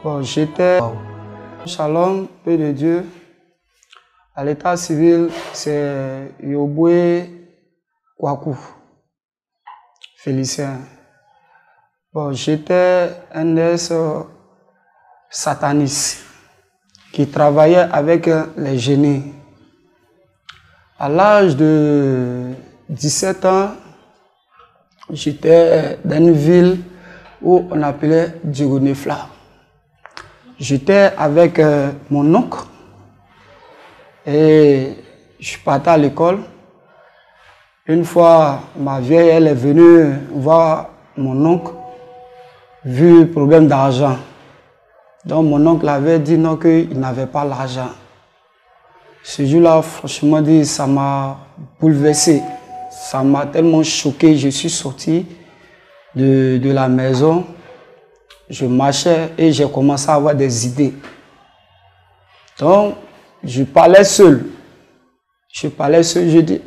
Bon, j'étais Shalom, paix de Dieu. À l'état civil, c'est Yoboué Kwaku, Félicien. Bon, j'étais un sataniste qui travaillait avec les génies. À l'âge de 17 ans, j'étais dans une ville où on appelait Djigounefla. J'étais avec mon oncle et je partais à l'école. Une fois, ma vieille, elle est venue voir mon oncle, vu le problème d'argent. Donc mon oncle avait dit non, qu'il n'avait pas l'argent. Ce jour-là, franchement dit, ça m'a bouleversé. Ça m'a tellement choqué. Je suis sorti de la maison. Je marchais et j'ai commencé à avoir des idées. Donc, je parlais seul. Je dis,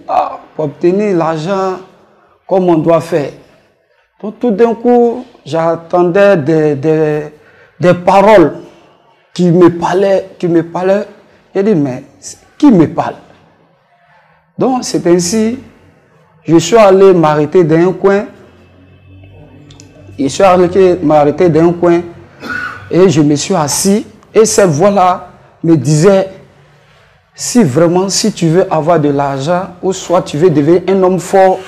pour obtenir l'argent, comment on doit faire? Donc, tout d'un coup, j'entendais des paroles qui me parlaient. J'ai dit, mais qui me parle? Donc, c'est ainsi, je suis allé m'arrêter dans un coin. Je suis allé m'arrêter dans un coin et je me suis assis. Et cette voix-là me disait, si tu veux avoir de l'argent, ou soit tu veux devenir un homme fort,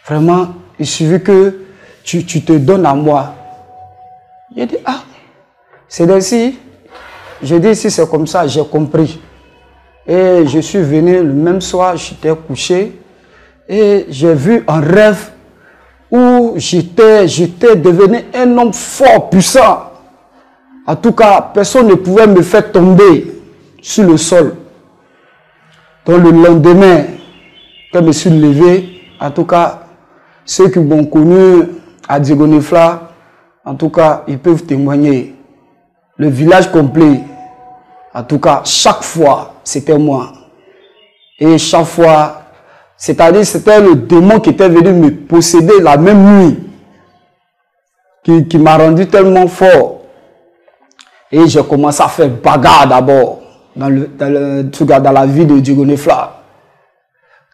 vraiment, il suffit que tu te donnes à moi. J'ai dit, c'est ainsi. J'ai dit, si c'est comme ça, j'ai compris. Et je suis venu le même soir, j'étais couché et j'ai vu un rêve où j'étais devenu un homme fort, puissant. En tout cas, personne ne pouvait me faire tomber sur le sol. Donc le lendemain, quand je me suis levé, en tout cas, ceux qui m'ont connu à Djigounefla, en tout cas, ils peuvent témoigner. Le village complet, en tout cas, chaque fois, c'était moi. Et chaque fois, c'est-à-dire, c'était le démon qui était venu me posséder la même nuit, qui m'a rendu tellement fort. Et j'ai commencé à faire bagarre d'abord, dans la vie de Djigounefla.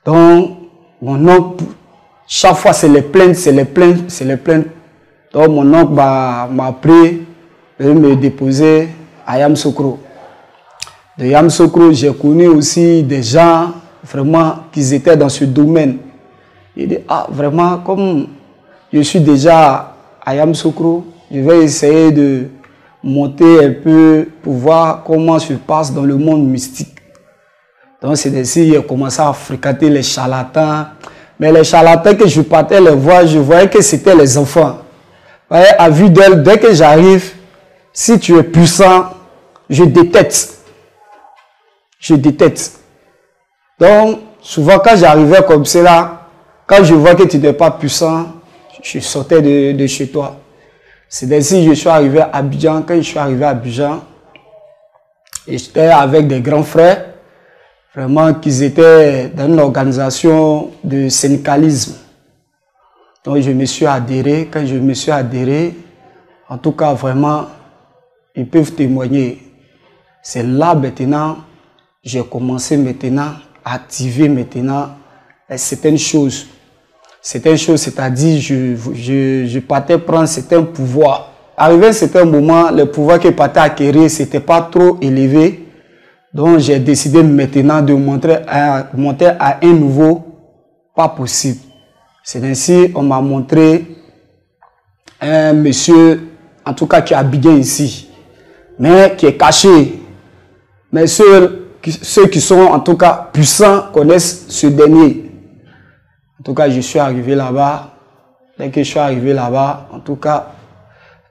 Donc, mon oncle, chaque fois, c'est les plaintes. Donc, mon oncle m'a appelé et me déposer à Yamsokro. De Yamsokro, j'ai connu aussi des gens vraiment qui étaient dans ce domaine. Il dit, vraiment, comme je suis déjà à Yamsokro, je vais essayer de monter un peu pour voir comment se passe dans le monde mystique. Donc c'est ainsi qu'il a commencé à fréquenter les charlatans. Mais les charlatans que je partais les voir, je voyais que c'était les enfants. Voyez, à vue d'elle, dès que j'arrive, si tu es puissant, je déteste. Donc, souvent quand j'arrivais comme cela, quand je vois que tu n'es pas puissant, je sortais de chez toi. C'est ainsi que je suis arrivé à Abidjan. Quand je suis arrivé à Abidjan, j'étais avec des grands frères, vraiment qui étaient dans une organisation de syndicalisme. Donc je me suis adhéré. Quand je me suis adhéré, en tout cas vraiment, ils peuvent témoigner. C'est là maintenant, j'ai commencé maintenant à activer maintenant certaines choses. Certaines choses, c'est-à-dire je partais prendre certains pouvoirs. Arrivé à un certain moment, le pouvoir que je partais acquérir, ce n'était pas trop élevé. Donc j'ai décidé maintenant de monter à un niveau pas possible. C'est ainsi qu'on m'a montré un monsieur, en tout cas qui habite ici, mais qui est caché. Mais ceux qui sont en tout cas puissants connaissent ce dernier. En tout cas, je suis arrivé là-bas. Dès que je suis arrivé là-bas, en tout cas,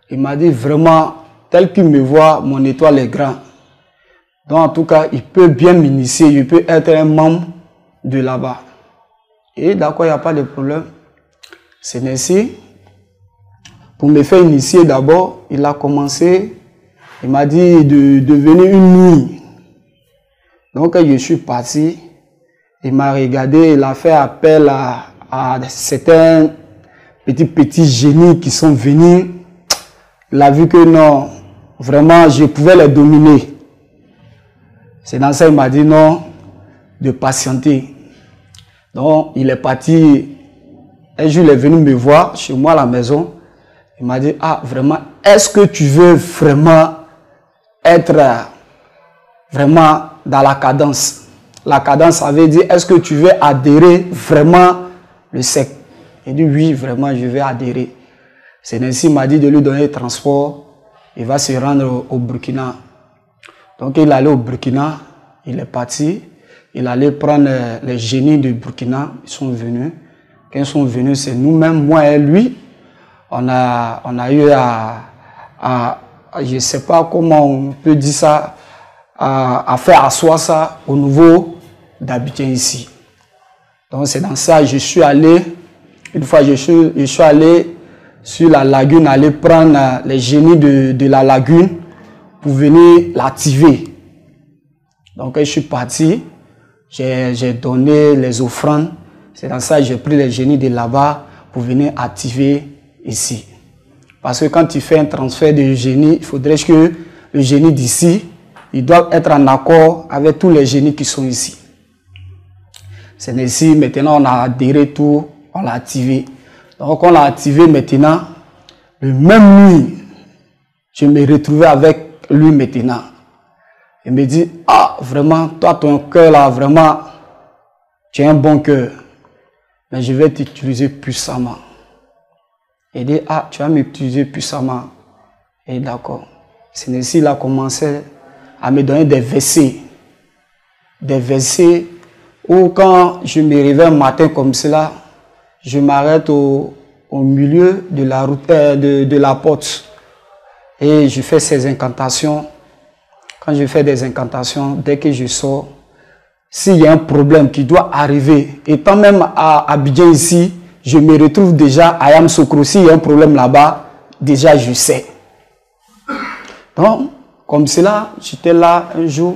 il m'a dit vraiment, tel qu'il me voit, mon étoile est grand. Donc, en tout cas, il peut bien m'initier, il peut être un membre de là-bas. Et d'accord, il n'y a pas de problème. C'est ainsi. Pour me faire initier d'abord, il a commencé, il m'a dit de venir une nuit. Donc, quand je suis parti, il m'a regardé, il a fait appel à certains petits génies qui sont venus. Il a vu que non, vraiment, je pouvais les dominer. C'est dans ça qu'il m'a dit non, de patienter. Donc, il est parti. Un jour, il est venu me voir chez moi à la maison. Il m'a dit, ah, vraiment, est-ce que tu veux vraiment être vraiment dans la cadence? La cadence, ça veut dire, est-ce que tu veux adhérer vraiment le sec? Il dit, oui, vraiment, je vais adhérer. C'est ainsi, il m'a dit de lui donner le transport. Il va se rendre au Burkina. Donc, il allait au Burkina. Il est parti. Il allait prendre les génies du Burkina. Ils sont venus. Quand ils sont venus, c'est nous-mêmes, moi et lui. On a eu je ne sais pas comment on peut dire ça, à faire asseoir ça au niveau d'Abidjan ici. Donc c'est dans ça que je suis allé, une fois je suis allé sur la lagune, aller prendre les génies de la lagune pour venir l'activer. Donc quand je suis parti, j'ai donné les offrandes, c'est dans ça que j'ai pris les génies de là-bas pour venir activer ici. Parce que quand tu fais un transfert de génie, il faudrait que le génie d'ici, il doit être en accord avec tous les génies qui sont ici. C'est ici, maintenant on a adhéré tout, on l'a activé. Donc on l'a activé maintenant, le même nuit, je me retrouvais avec lui maintenant. Il me dit, ah vraiment, toi ton cœur là, vraiment, tu as un bon cœur, mais je vais t'utiliser puissamment. Il dit, ah, tu vas m'utiliser puissamment. Et d'accord. C'est ainsi qu'il a commencé à me donner des versets. Des versets où quand je me réveille un matin comme cela, je m'arrête au milieu de la route, de la porte. Et je fais ces incantations. Quand je fais des incantations, dès que je sors, s'il y a un problème qui doit arriver, étant même à Abidjan ici, je me retrouve déjà à Yamoussoukro. S'il y a un problème là-bas, déjà je sais. Donc, comme cela, j'étais là un jour,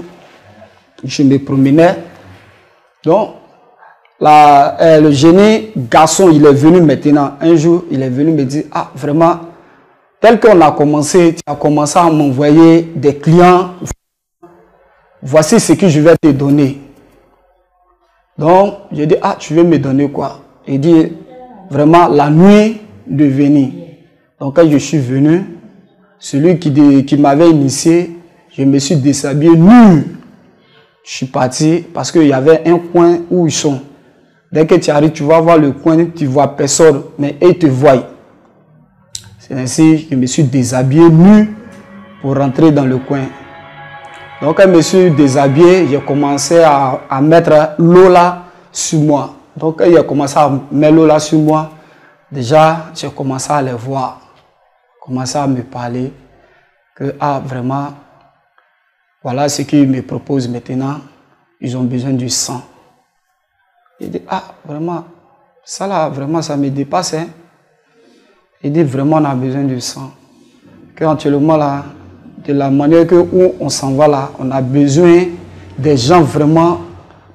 je me promenais. Donc, le génie garçon, il est venu maintenant. Un jour, il est venu me dire, ah, vraiment, tel qu'on a commencé, tu as commencé à m'envoyer des clients. Voici ce que je vais te donner. Donc, je dis, ah, tu veux me donner quoi? Il dit, vraiment, la nuit de venir. Donc, quand je suis venu, celui qui m'avait initié, je me suis déshabillé nu. Je suis parti parce qu'il y avait un coin où ils sont. Dès que tu arrives, tu vas voir le coin, tu vois personne, mais ils te voient. C'est ainsi que je me suis déshabillé nu pour rentrer dans le coin. Donc, quand je me suis déshabillé, j'ai commencé à mettre l'eau là sur moi. Donc, quand il a commencé à mettre l'eau là sur moi, déjà, j'ai commencé à les voir, commencé à me parler que, ah, vraiment, voilà ce qu'ils me proposent maintenant, ils ont besoin du sang. Il dit, ah, vraiment, ça là, vraiment, ça me dépasse. Hein? Il dit, vraiment, on a besoin du sang. Qu'actuellement, là, de la manière où on s'en va là, on a besoin des gens vraiment,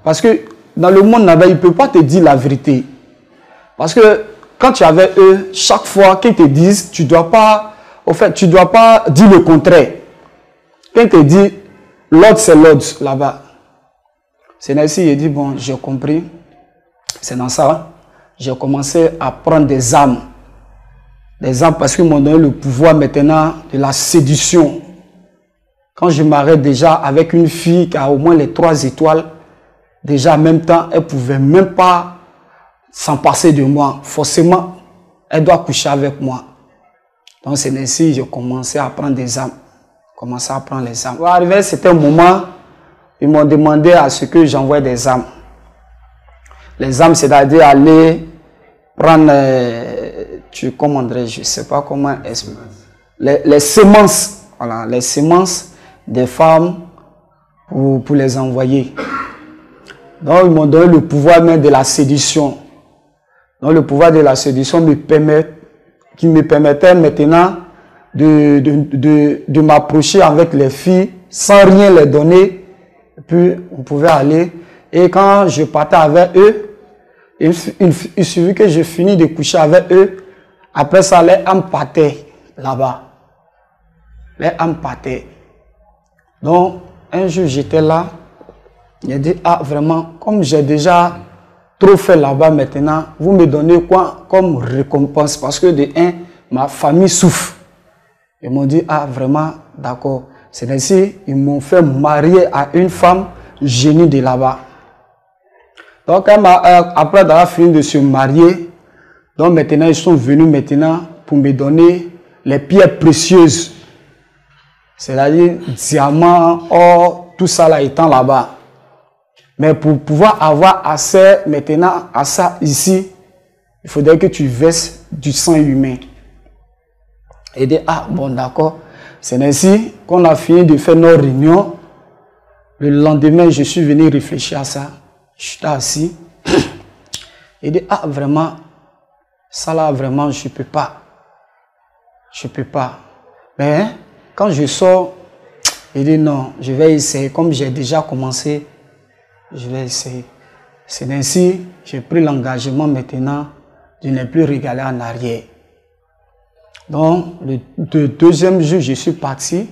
parce que dans le monde là-bas, il ne peut pas te dire la vérité. Parce que quand tu es avec eux, chaque fois qu'ils te disent, tu ne dois pas, au fait, tu dois pas dire le contraire. Quand ils te disent, l'autre c'est l'autre là-bas. C'est ainsi, il dit, bon, j'ai compris. C'est dans ça, j'ai commencé à prendre des armes. Des armes parce qu'ils m'ont donné le pouvoir maintenant de la séduction. Quand je m'arrête déjà avec une fille qui a au moins les 3 étoiles, déjà en même temps, elle ne pouvait même pas s'en passer de moi. Forcément, elle doit coucher avec moi. Donc c'est ainsi que j'ai commencé à prendre des armes. Commencé à prendre les armes. Arrivé, c'était un moment, ils m'ont demandé à ce que j'envoie des armes. Les armes, c'est-à-dire aller prendre, tu commanderais, je ne sais pas comment, les semences, voilà, les semences des femmes pour les envoyer. Donc, ils m'ont donné le pouvoir même de la séduction. Donc, le pouvoir de la séduction qui me permettait maintenant de m'approcher avec les filles sans rien les donner. Et puis, on pouvait aller. Et quand je partais avec eux, il suffit que je finis de coucher avec eux. Après ça, les âmes partaient là-bas. les âmes partaient. Donc, un jour, j'étais là. J'ai dit, ah, vraiment, comme j'ai déjà trop fait là-bas maintenant, vous me donnez quoi comme récompense? Parce que de un, ma famille souffre. Ils m'ont dit, ah, vraiment, d'accord. C'est ainsi, ils m'ont fait marier à une femme génie de là-bas. Donc, après d'avoir fini de se marier, donc maintenant, ils sont venus maintenant pour me donner les pierres précieuses. C'est-à-dire, diamants, or, tout ça là étant là-bas. Mais pour pouvoir avoir accès maintenant à ça ici, il faudrait que tu verses du sang humain. Et dit, ah bon d'accord, c'est ainsi qu'on a fini de faire nos réunions. Le lendemain, je suis venu réfléchir à ça. Je suis assis. Et dit, ah vraiment, ça là vraiment, je ne peux pas. Je ne peux pas. Mais quand je sors, il dit non, je vais essayer. Comme j'ai déjà commencé, je vais essayer. C'est ainsi, j'ai pris l'engagement maintenant de ne plus regarder en arrière. Donc, le deuxième jour, je suis parti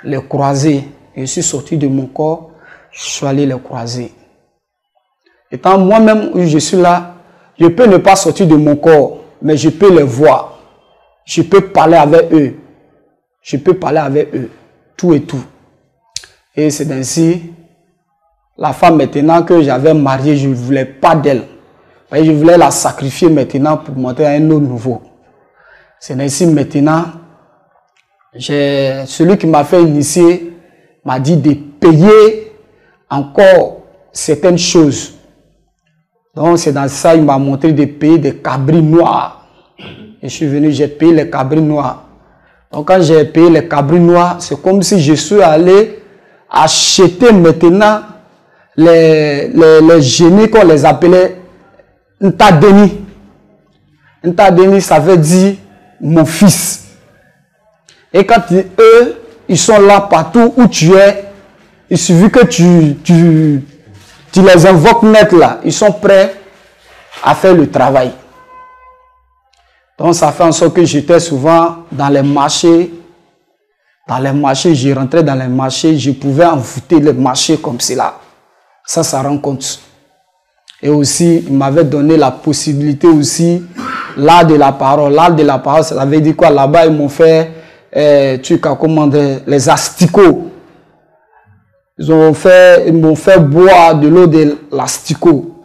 les croiser. Je suis sorti de mon corps, je suis allé les croiser. Étant moi-même où je suis là, je peux ne pas sortir de mon corps, mais je peux les voir. Je peux parler avec eux. Je peux parler avec eux. Tout et tout. Et c'est ainsi, la femme maintenant que j'avais mariée, je ne voulais pas d'elle. Je voulais la sacrifier maintenant pour monter à un autre niveau. C'est ainsi maintenant, celui qui m'a fait initier m'a dit de payer encore certaines choses. Donc c'est dans ça, il m'a montré de payer des cabris noirs. Et je suis venu, j'ai payé les cabris noirs. Donc quand j'ai payé les cabris noirs, c'est comme si je suis allé acheter maintenant les génies qu'on les appelait Ntadeni. Ntadeni, ça veut dire mon fils. Et quand eux, ils sont là partout où tu es, il suffit que tu les invoques net là, ils sont prêts à faire le travail. Donc ça fait en sorte que j'étais souvent dans les marchés. Dans les marchés, je rentrais dans les marchés, je pouvais envoûter les marchés comme cela. Ça rend compte. Et aussi, il m'avait donné la possibilité aussi, l'art de la parole. L'art de la parole, ça veut dire quoi? Là-bas, ils m'ont fait, les asticots. Ils m'ont fait boire de l'eau de l'asticot.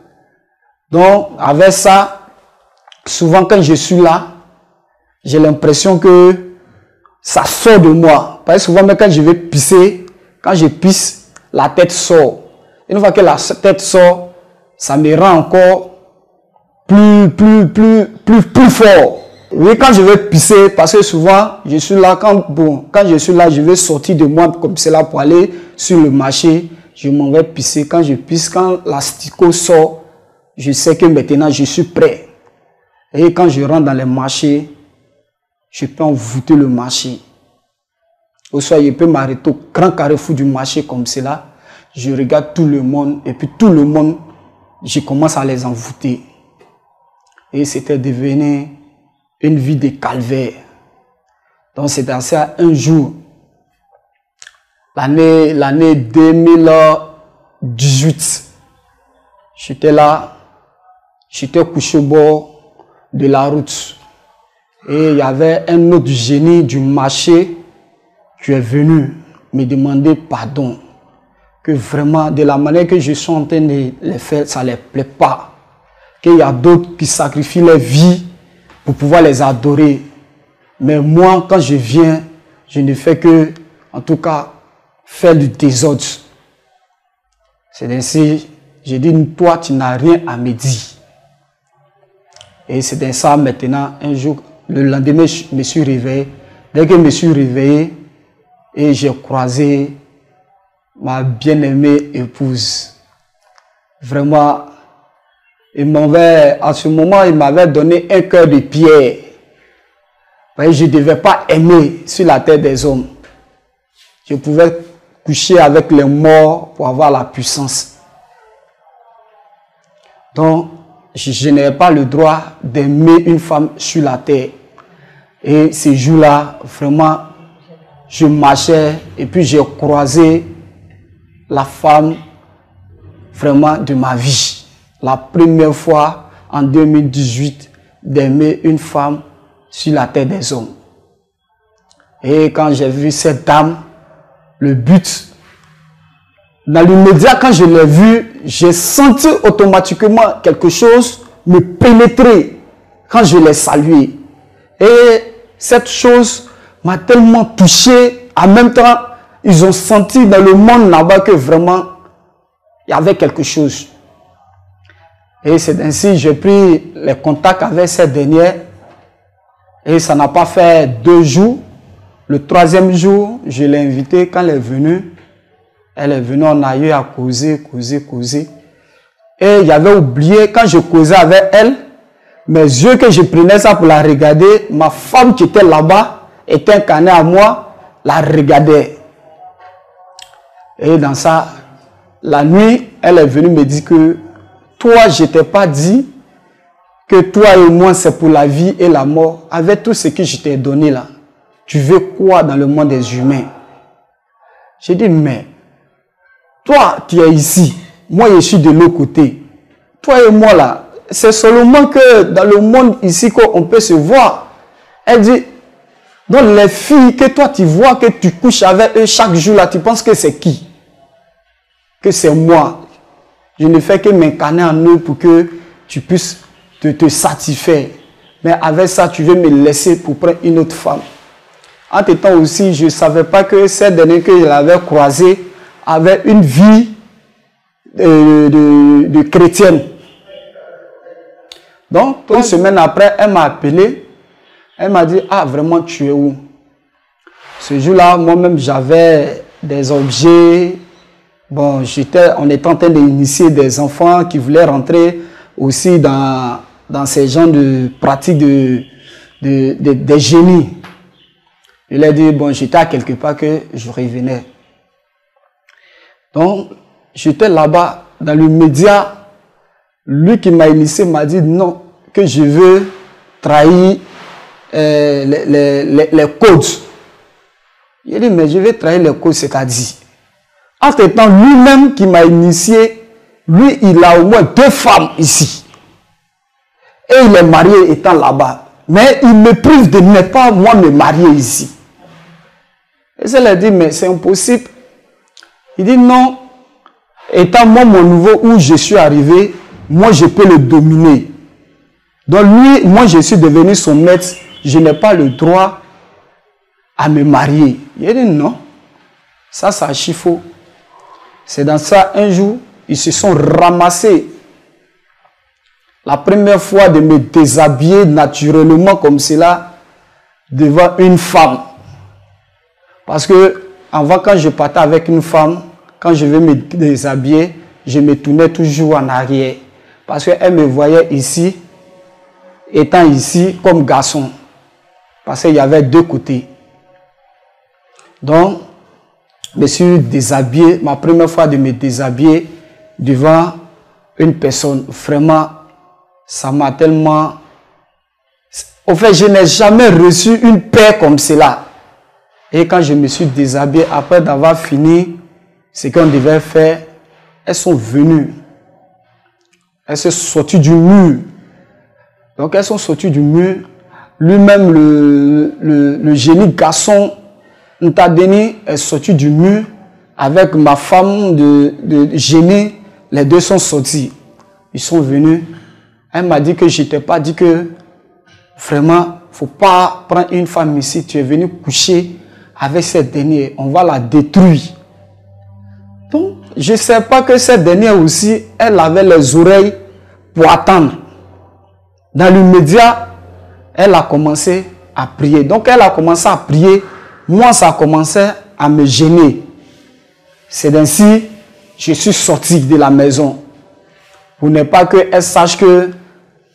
Donc, avec ça, souvent quand je suis là, j'ai l'impression que ça sort de moi. Parce que souvent, même quand je vais pisser, quand je pisse, la tête sort. Une fois que la tête sort, ça me rend encore plus fort. Oui, quand je vais pisser, parce que souvent, je suis là, quand je suis là, je vais sortir de moi comme cela pour aller sur le marché, je m'en vais pisser. Quand je pisse, quand l'asticot sort, je sais que maintenant, je suis prêt. Et quand je rentre dans les marchés, je peux envoûter le marché. Ou soit, je peux m'arrêter au grand carrefour du marché comme cela. Je regarde tout le monde, et puis tout le monde, je commence à les envoûter. Et c'était devenu une vie de calvaire. Donc c'est dans ça un jour, l'année 2018, j'étais là, j'étais couché au bord de la route. Et il y avait un autre génie du marché qui est venu me demander pardon. Que vraiment, de la manière que je suis en train de les faire, ça ne les plaît pas. Qu'il y a d'autres qui sacrifient leur vie pour pouvoir les adorer. Mais moi, quand je viens, je ne fais que, en tout cas, faire du désordre. C'est ainsi, j'ai dit, toi, tu n'as rien à me dire. Et c'est dans ça, maintenant, un jour, le lendemain, je me suis réveillé. Dès que je me suis réveillé, et j'ai croisé ma bien-aimée épouse. Vraiment, à ce moment, il m'avait donné un cœur de pierre. Je ne devais pas aimer sur la terre des hommes. Je pouvais coucher avec les morts pour avoir la puissance. Donc, je n'avais pas le droit d'aimer une femme sur la terre. Et ces jours-là, vraiment, je marchais et puis j'ai croisé la femme vraiment de ma vie. La première fois en 2018 d'aimer une femme sur la terre des hommes. Et quand j'ai vu cette dame, le but, dans l'immédiat, quand je l'ai vue, j'ai senti automatiquement quelque chose me pénétrer quand je l'ai saluée. Et cette chose m'a tellement touché. En même temps, ils ont senti dans le monde là-bas que vraiment, il y avait quelque chose. Et c'est ainsi que j'ai pris les contacts avec cette dernière. Et ça n'a pas fait 2 jours. Le 3e jour, je l'ai invitée. Quand elle est venue, on a eu à causer. Et j'avais oublié, quand je causais avec elle, mes yeux que je prenais ça pour la regarder, ma femme qui était là-bas, était incarnée à moi, la regardait. Et dans ça, la nuit, elle est venue me dire que toi, je ne t'ai pas dit que toi et moi, c'est pour la vie et la mort. Avec tout ce que je t'ai donné là, tu veux quoi dans le monde des humains? J'ai dit, mais toi, tu es ici. Moi, je suis de l'autre côté. Toi et moi là, c'est seulement que dans le monde ici qu'on peut se voir. Elle dit, donc les filles que toi tu vois, que tu couches avec eux chaque jour là, tu penses que c'est qui? Que c'est moi. Je ne fais que m'incarner en eux pour que tu puisses te satisfaire. Mais avec ça, tu veux me laisser pour prendre une autre femme. Entre temps aussi, je ne savais pas que cette dernière que je l'avais croisée avait une vie de chrétienne. Donc, 3 semaines après, elle m'a appelé. Elle m'a dit, ah, vraiment, tu es où? Ce jour-là, moi-même, j'avais des objets. Bon, on était en train d'initier des enfants qui voulaient rentrer aussi dans ces genres de pratiques des génies. Il a dit, bon, j'étais à quelque part que je revenais. Donc, j'étais là-bas, dans le média. Lui qui m'a initié m'a dit non, que je veux trahir les codes. Il a dit, mais je vais trahir les codes, c'est-à-dire. Entre-temps, lui-même qui m'a initié, lui, il a au moins 2 femmes ici. Et il est marié étant là-bas. Mais il me prive de ne pas, moi, me marier ici. Et ça lui a dit, mais c'est impossible. Il dit non, étant moi mon niveau où je suis arrivé, moi je peux le dominer. Donc lui, moi je suis devenu son maître, je n'ai pas le droit à me marier. Il a dit non, ça c'est archi faux. C'est dans ça, un jour, ils se sont ramassés. La première fois de me déshabiller naturellement comme cela devant une femme. Parce que avant, quand je partais avec une femme, quand je vais me déshabiller, je me tournais toujours en arrière. Parce qu'elle me voyait ici, étant ici comme garçon. Parce qu'il y avait 2 côtés. Donc, je me suis déshabillé, ma première fois de me déshabiller devant une personne. Vraiment, ça m'a tellement... Au fait, je n'ai jamais reçu une paix comme cela. Et quand je me suis déshabillé, après d'avoir fini ce qu'on devait faire, elles sont venues. Elles sont sorties du mur. Donc elles sont sorties du mur. Lui-même, le génie garçon, Ntadeni, est sorti du mur avec ma femme de génie. Les 2 sont sortis. Ils sont venus. Elle m'a dit que je t'ai pas dit que vraiment, il ne faut pas prendre une femme ici. Tu es venu coucher avec cette dernière. On va la détruire. Donc, je ne sais pas que cette dernière aussi, elle avait les oreilles pour attendre. Dans l'immédiat, elle a commencé à prier. Donc, elle a commencé à prier. Moi, ça a commencé à me gêner. C'est ainsi que je suis sorti de la maison. Pour ne pas qu'elle sache que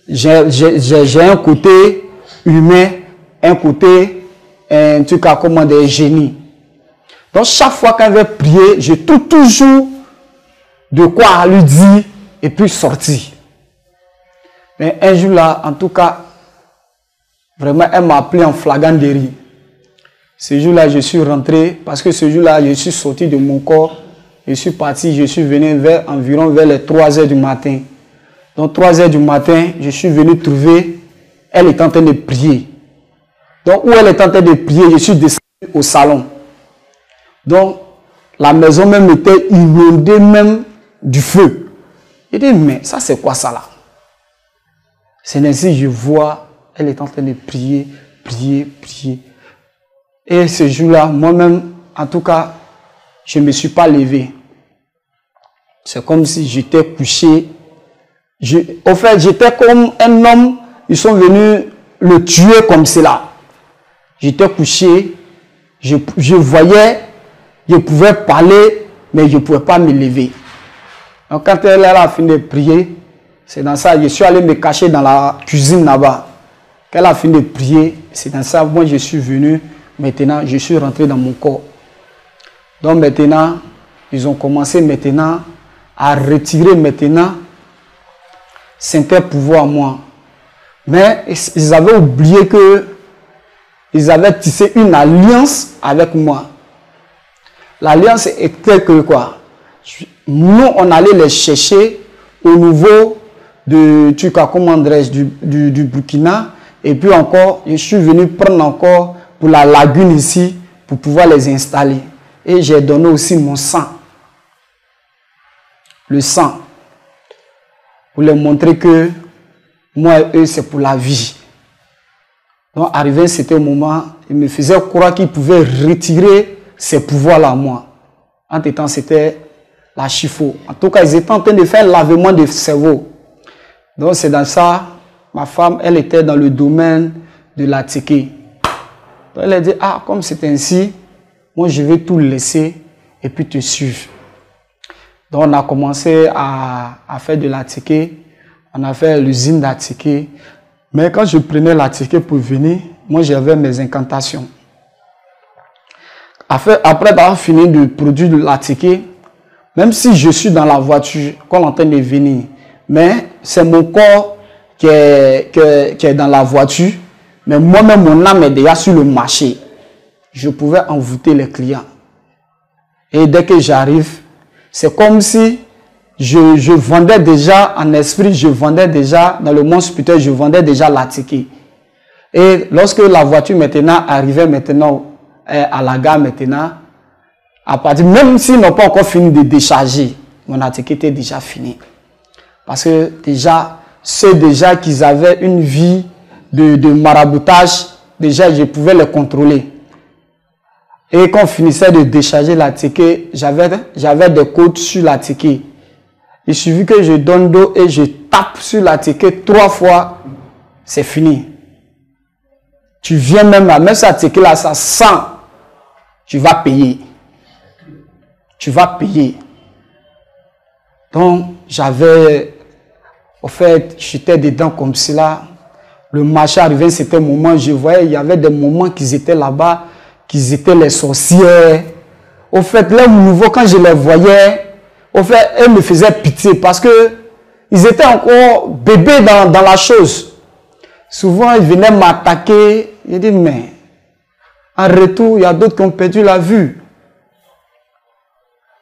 j'ai un côté humain, un côté, en tout cas, comme des génies. Donc, chaque fois qu'elle veut prier, je trouve toujours de quoi lui dire et puis sortir. Mais un jour là, en tout cas, vraiment, elle m'a appelé en flagrant délit. Ce jour-là, je suis rentré, parce que ce jour-là, je suis sorti de mon corps. Je suis parti, je suis venu environ vers les 3 heures du matin. Donc 3 heures du matin, je suis venu trouver, elle est en train de prier. Donc où elle est en train de prier, je suis descendu au salon. Donc la maison même était inondée même du feu. Je dis, mais ça c'est quoi ça là? C'est ainsi je vois, elle est en train de prier, prier, prier. Et ce jour-là, moi-même, en tout cas, je ne me suis pas levé. C'est comme si j'étais couché. Au fait, j'étais comme un homme, ils sont venus le tuer comme cela. J'étais couché, je voyais, je pouvais parler, mais je ne pouvais pas me lever. Donc quand elle a fini de prier, c'est dans ça, je suis allé me cacher dans la cuisine là-bas. Quand elle a fini de prier, c'est dans ça, moi je suis venu, maintenant je suis rentré dans mon corps. Donc maintenant, ils ont commencé maintenant à retirer maintenant certains pouvoirs à moi. Mais ils avaient oublié que ils avaient tissé une alliance avec moi. L'alliance était que quoi? Nous, on allait les chercher au niveau de du Burkina. Et puis encore, je suis venu prendre encore pour la lagune ici pour pouvoir les installer. Et j'ai donné aussi mon sang. Le sang. Pour leur montrer que moi et eux, c'est pour la vie. Donc, arrivé à ce moment, il me faisait croire qu'il pouvait retirer ces pouvoirs-là à moi. En temps, c'était la chifo. En tout cas, ils étaient en train de faire un lavement de cerveau. Donc, c'est dans ça, ma femme, elle était dans le domaine de la tiki. Donc, elle a dit, ah, comme c'est ainsi, moi, je vais tout laisser et puis te suivre. Donc, on a commencé à faire de la tiki. On a fait l'usine d'attiqué. Mais quand je prenais l'attiqué pour venir, moi j'avais mes incantations. Après avoir fini de produire de l'attiqué, même si je suis dans la voiture, qu'on est en train de venir, mais c'est mon corps qui est dans la voiture, mais moi-même mon âme est déjà sur le marché. Je pouvais envoûter les clients. Et dès que j'arrive, c'est comme si je vendais déjà en esprit, je vendais déjà dans le monde spirituel, je vendais déjà l'attiqué. Et lorsque la voiture maintenant arrivait maintenant à la gare maintenant, à partir, même s'ils n'ont pas encore fini de décharger, mon attiqué était déjà fini. Parce que déjà, ceux déjà qui avaient une vie de maraboutage, déjà je pouvais les contrôler. Et quand on finissait de décharger l'attiqué, j'avais des codes sur l'attiqué. Il suffit que je donne d'eau et je tape sur la ticket 3 fois, c'est fini. Tu viens même là, même si la ticket là, ça sent, tu vas payer. Tu vas payer. Donc, au fait, j'étais dedans comme cela. Le marché arrivait, c'était un moment, je voyais, il y avait des moments qu'ils étaient là-bas, qu'ils étaient les sorcières. Au fait, les nouveaux, quand je les voyais, au fait, elles me faisaient pitié parce que ils étaient encore bébés dans la chose. Souvent, ils venaient m'attaquer. Je dis, mais en retour, il y a d'autres qui ont perdu la vue.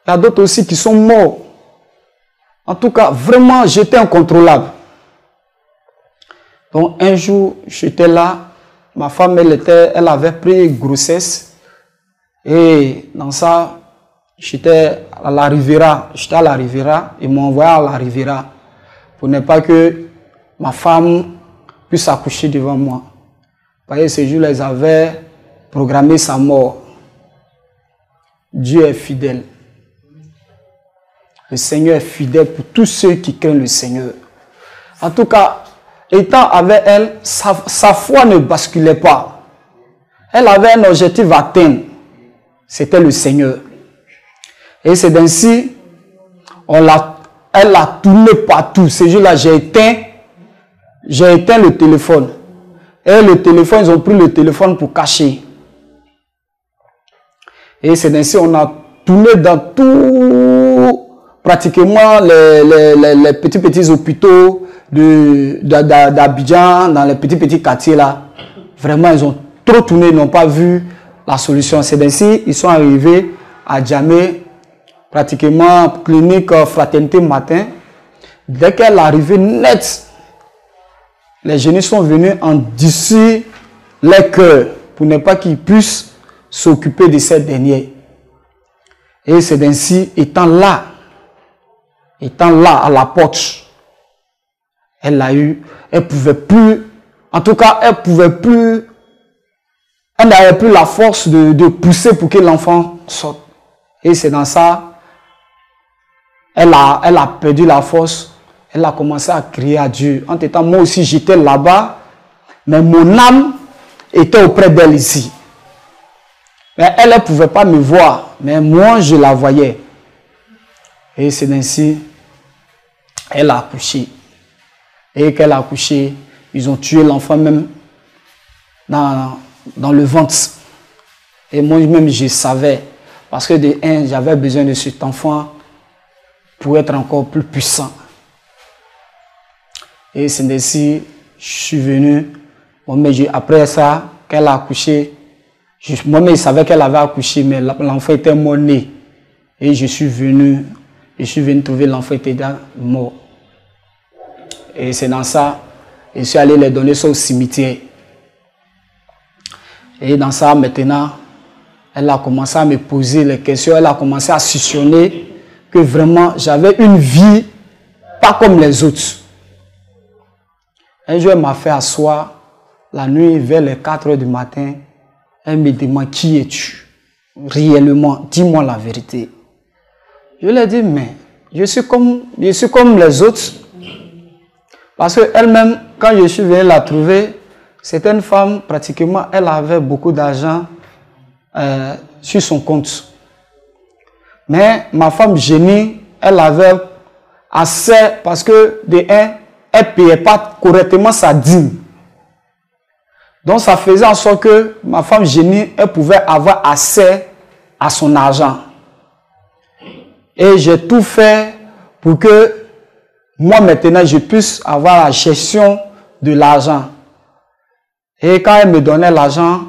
Il y a d'autres aussi qui sont morts. En tout cas, vraiment, j'étais incontrôlable. Donc, un jour, j'étais là. Ma femme, elle avait pris grossesse. Et dans ça, j'étais à la Riviera, ils m'ont envoyé à la Riviera pour ne pas que ma femme puisse accoucher devant moi. Parce que ce jour-là, ils avaient programmé sa mort. Dieu est fidèle. Le Seigneur est fidèle pour tous ceux qui craignent le Seigneur. En tout cas, étant avec elle, sa foi ne basculait pas. Elle avait un objectif à atteindre. C'était le Seigneur. Et c'est ainsi, elle a tourné partout. Ce jour-là, j'ai éteint le téléphone. Et le téléphone, ils ont pris le téléphone pour cacher. Et c'est ainsi, on a tourné dans tout, pratiquement les petits hôpitaux d'Abidjan, dans les petits quartiers là. Vraiment, ils ont trop tourné, ils n'ont pas vu la solution. C'est ainsi ils sont arrivés à Djamé, pratiquement clinique Fraternité Matin. Dès qu'elle est arrivée net, les génies sont venus en dessus les cœurs pour ne pas qu'ils puissent s'occuper de cette dernière. Et c'est ainsi, étant là à la porte, elle pouvait plus, en tout cas, elle n'avait plus la force de pousser pour que l'enfant sorte. Et c'est dans ça, elle a perdu la force, elle a commencé à crier à Dieu. En tout temps, moi aussi j'étais là-bas, mais mon âme était auprès d'elle ici. Mais elle ne pouvait pas me voir, mais moi je la voyais. Et c'est ainsi, elle a accouché. Et qu'elle a accouché, ils ont tué l'enfant même dans le ventre. Et moi-même, je savais. Parce que de un, j'avais besoin de cet enfant pour être encore plus puissant. Et c'est ainsi, je suis venu. Après ça, qu'elle a accouché, moi-même, je savais qu'elle avait accouché, mais l'enfant était mort-né. Et je suis venu trouver l'enfant était déjà mort. Et c'est dans ça, je suis allé les donner ça au cimetière. Et dans ça, maintenant, elle a commencé à me poser les questions, elle a commencé à suspicionner que vraiment j'avais une vie pas comme les autres. Un jour, elle m'a fait asseoir la nuit vers les 4 heures du matin. Elle me demande qui es-tu? Réellement, dis-moi la vérité. Je lui ai dit, mais je suis comme les autres. Parce qu'elle-même, quand je suis venu la trouver, c'était une femme, pratiquement, elle avait beaucoup d'argent sur son compte. Mais ma femme génie, elle avait assez, parce que de un, elle ne payait pas correctement sa dîme. Donc ça faisait en sorte que ma femme génie, elle pouvait avoir assez à son argent. Et j'ai tout fait pour que moi maintenant je puisse avoir la gestion de l'argent. Et quand elle me donnait l'argent,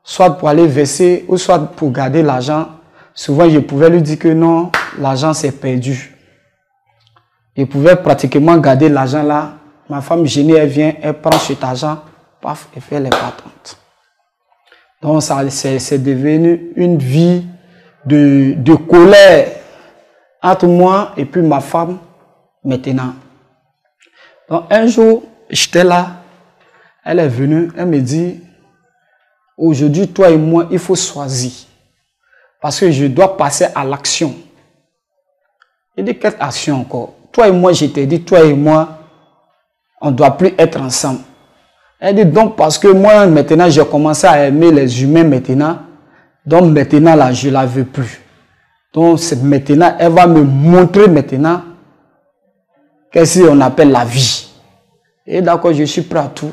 soit pour aller verser ou soit pour garder l'argent, souvent je pouvais lui dire que non, l'argent s'est perdu. Je pouvais pratiquement garder l'argent là. Ma femme génie, elle vient, elle prend cet argent, paf, et fait les patentes. Donc c'est devenu une vie de colère entre moi et puis ma femme maintenant. Donc un jour, j'étais là, elle est venue, elle me dit, aujourd'hui, toi et moi, il faut choisir. Parce que je dois passer à l'action. Je dis, quelle action encore? Toi et moi, je t'ai dit, toi et moi, on ne doit plus être ensemble. Elle dit, donc, parce que moi, maintenant, j'ai commencé à aimer les humains maintenant. Donc, maintenant, là, je ne la veux plus. Donc, maintenant, elle va me montrer maintenant qu'est-ce qu'on appelle la vie. Et d'accord, je suis prêt à tout.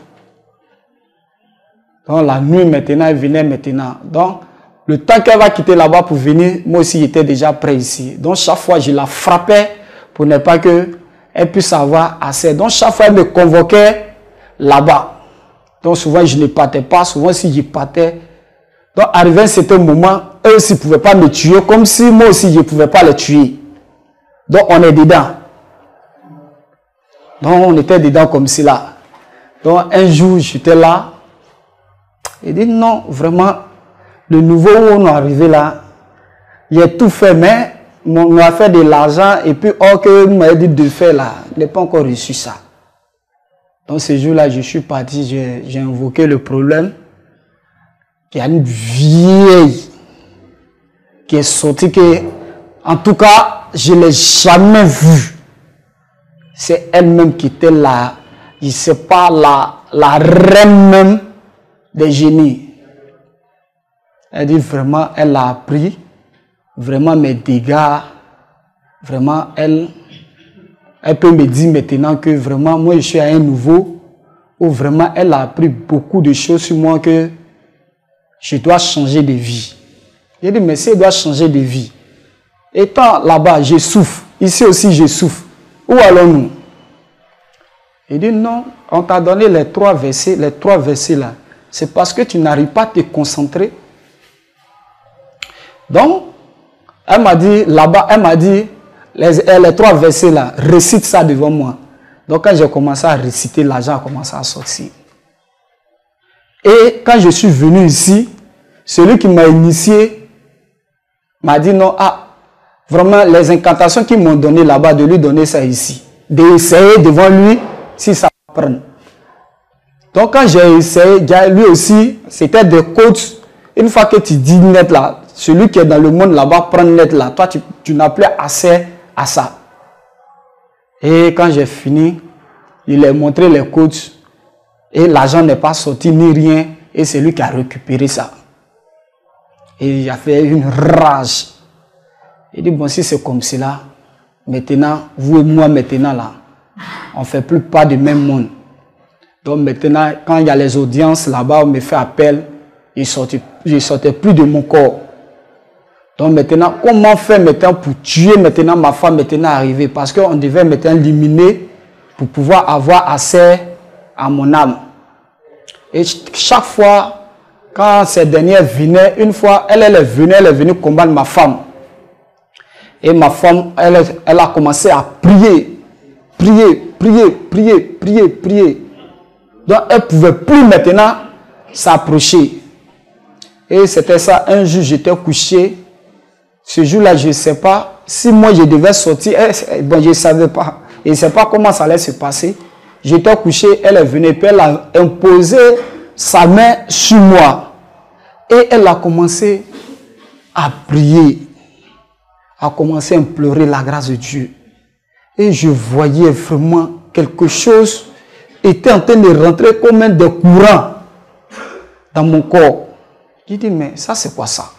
Donc, la nuit, maintenant, elle venait maintenant. Donc, le temps qu'elle va quitter là-bas pour venir, moi aussi, j'étais déjà prêt ici. Donc, chaque fois, je la frappais pour ne pas qu'elle puisse avoir assez. Donc, chaque fois, elle me convoquait là-bas. Donc, souvent, je ne partais pas. Souvent, si je partais, donc, arrivé à un certain moment, eux aussi ne pouvaient pas me tuer, comme si moi aussi, je ne pouvais pas les tuer. Donc, on est dedans. Donc, on était dedans comme cela. Donc, un jour, j'étais là. Il dit, non, vraiment, le nouveau où on est arrivé là, il a tout fait, mais on a fait de l'argent, et puis, oh, que nous m'avait dit de faire là, je n'ai pas encore reçu ça. Donc, ce jour-là, je suis parti, j'ai invoqué le problème. Il y a une vieille qui est sortie, que, en tout cas, je ne l'ai jamais vue. C'est elle-même qui était là, je ne sais pas, la reine même des génies. Elle dit vraiment, elle a appris, vraiment mes dégâts, vraiment, elle peut me dire maintenant que vraiment, moi je suis à un niveau où vraiment elle a appris beaucoup de choses sur moi que je dois changer de vie. J'ai dit, mais si elle doit changer de vie, étant là-bas, je souffre, ici aussi je souffre, où allons-nous? Il dit, non, on t'a donné les trois versets là. C'est parce que tu n'arrives pas à te concentrer. Donc, elle m'a dit, là-bas, elle m'a dit, les 3 versets là, récite ça devant moi. Donc, quand j'ai commencé à réciter, l'argent a commencé à sortir. Et quand je suis venu ici, celui qui m'a initié m'a dit non, vraiment, les incantations qu'ils m'ont donné là-bas, de lui donner ça ici. D'essayer devant lui si ça prend. Donc, quand j'ai essayé, lui aussi, c'était des coachs. Une fois que tu dis net là, celui qui est dans le monde là-bas prend net là, toi, tu n'as plus accès à ça. Et quand j'ai fini, il a montré les coachs et l'argent n'est pas sorti ni rien et c'est lui qui a récupéré ça. Et il a fait une rage. Il dit, bon, si c'est comme cela, maintenant, vous et moi, maintenant là, on ne fait plus pas du même monde. Donc maintenant, quand il y a les audiences là-bas, on me fait appel, je ne sortais plus de mon corps. Donc maintenant, comment faire maintenant pour tuer maintenant ma femme maintenant arrivée? Parce qu'on devait maintenant l'éliminer pour pouvoir avoir accès à mon âme. Et chaque fois, quand ces dernières venaient, une fois, elle est venue combattre ma femme. Et ma femme, elle a commencé à prier. Prier. Donc, elle ne pouvait plus maintenant s'approcher. Et c'était ça, un jour, j'étais couché. Ce jour-là, je ne sais pas si moi, je devais sortir. Bon, je ne savais pas. Je ne sais pas comment ça allait se passer. J'étais couché, elle est venue, puis elle a imposé sa main sur moi. Et elle a commencé à prier. A commencé à implorer la grâce de Dieu. Et je voyais vraiment quelque chose était en train de rentrer comme un des courants dans mon corps. J'ai dit, mais ça c'est quoi ça?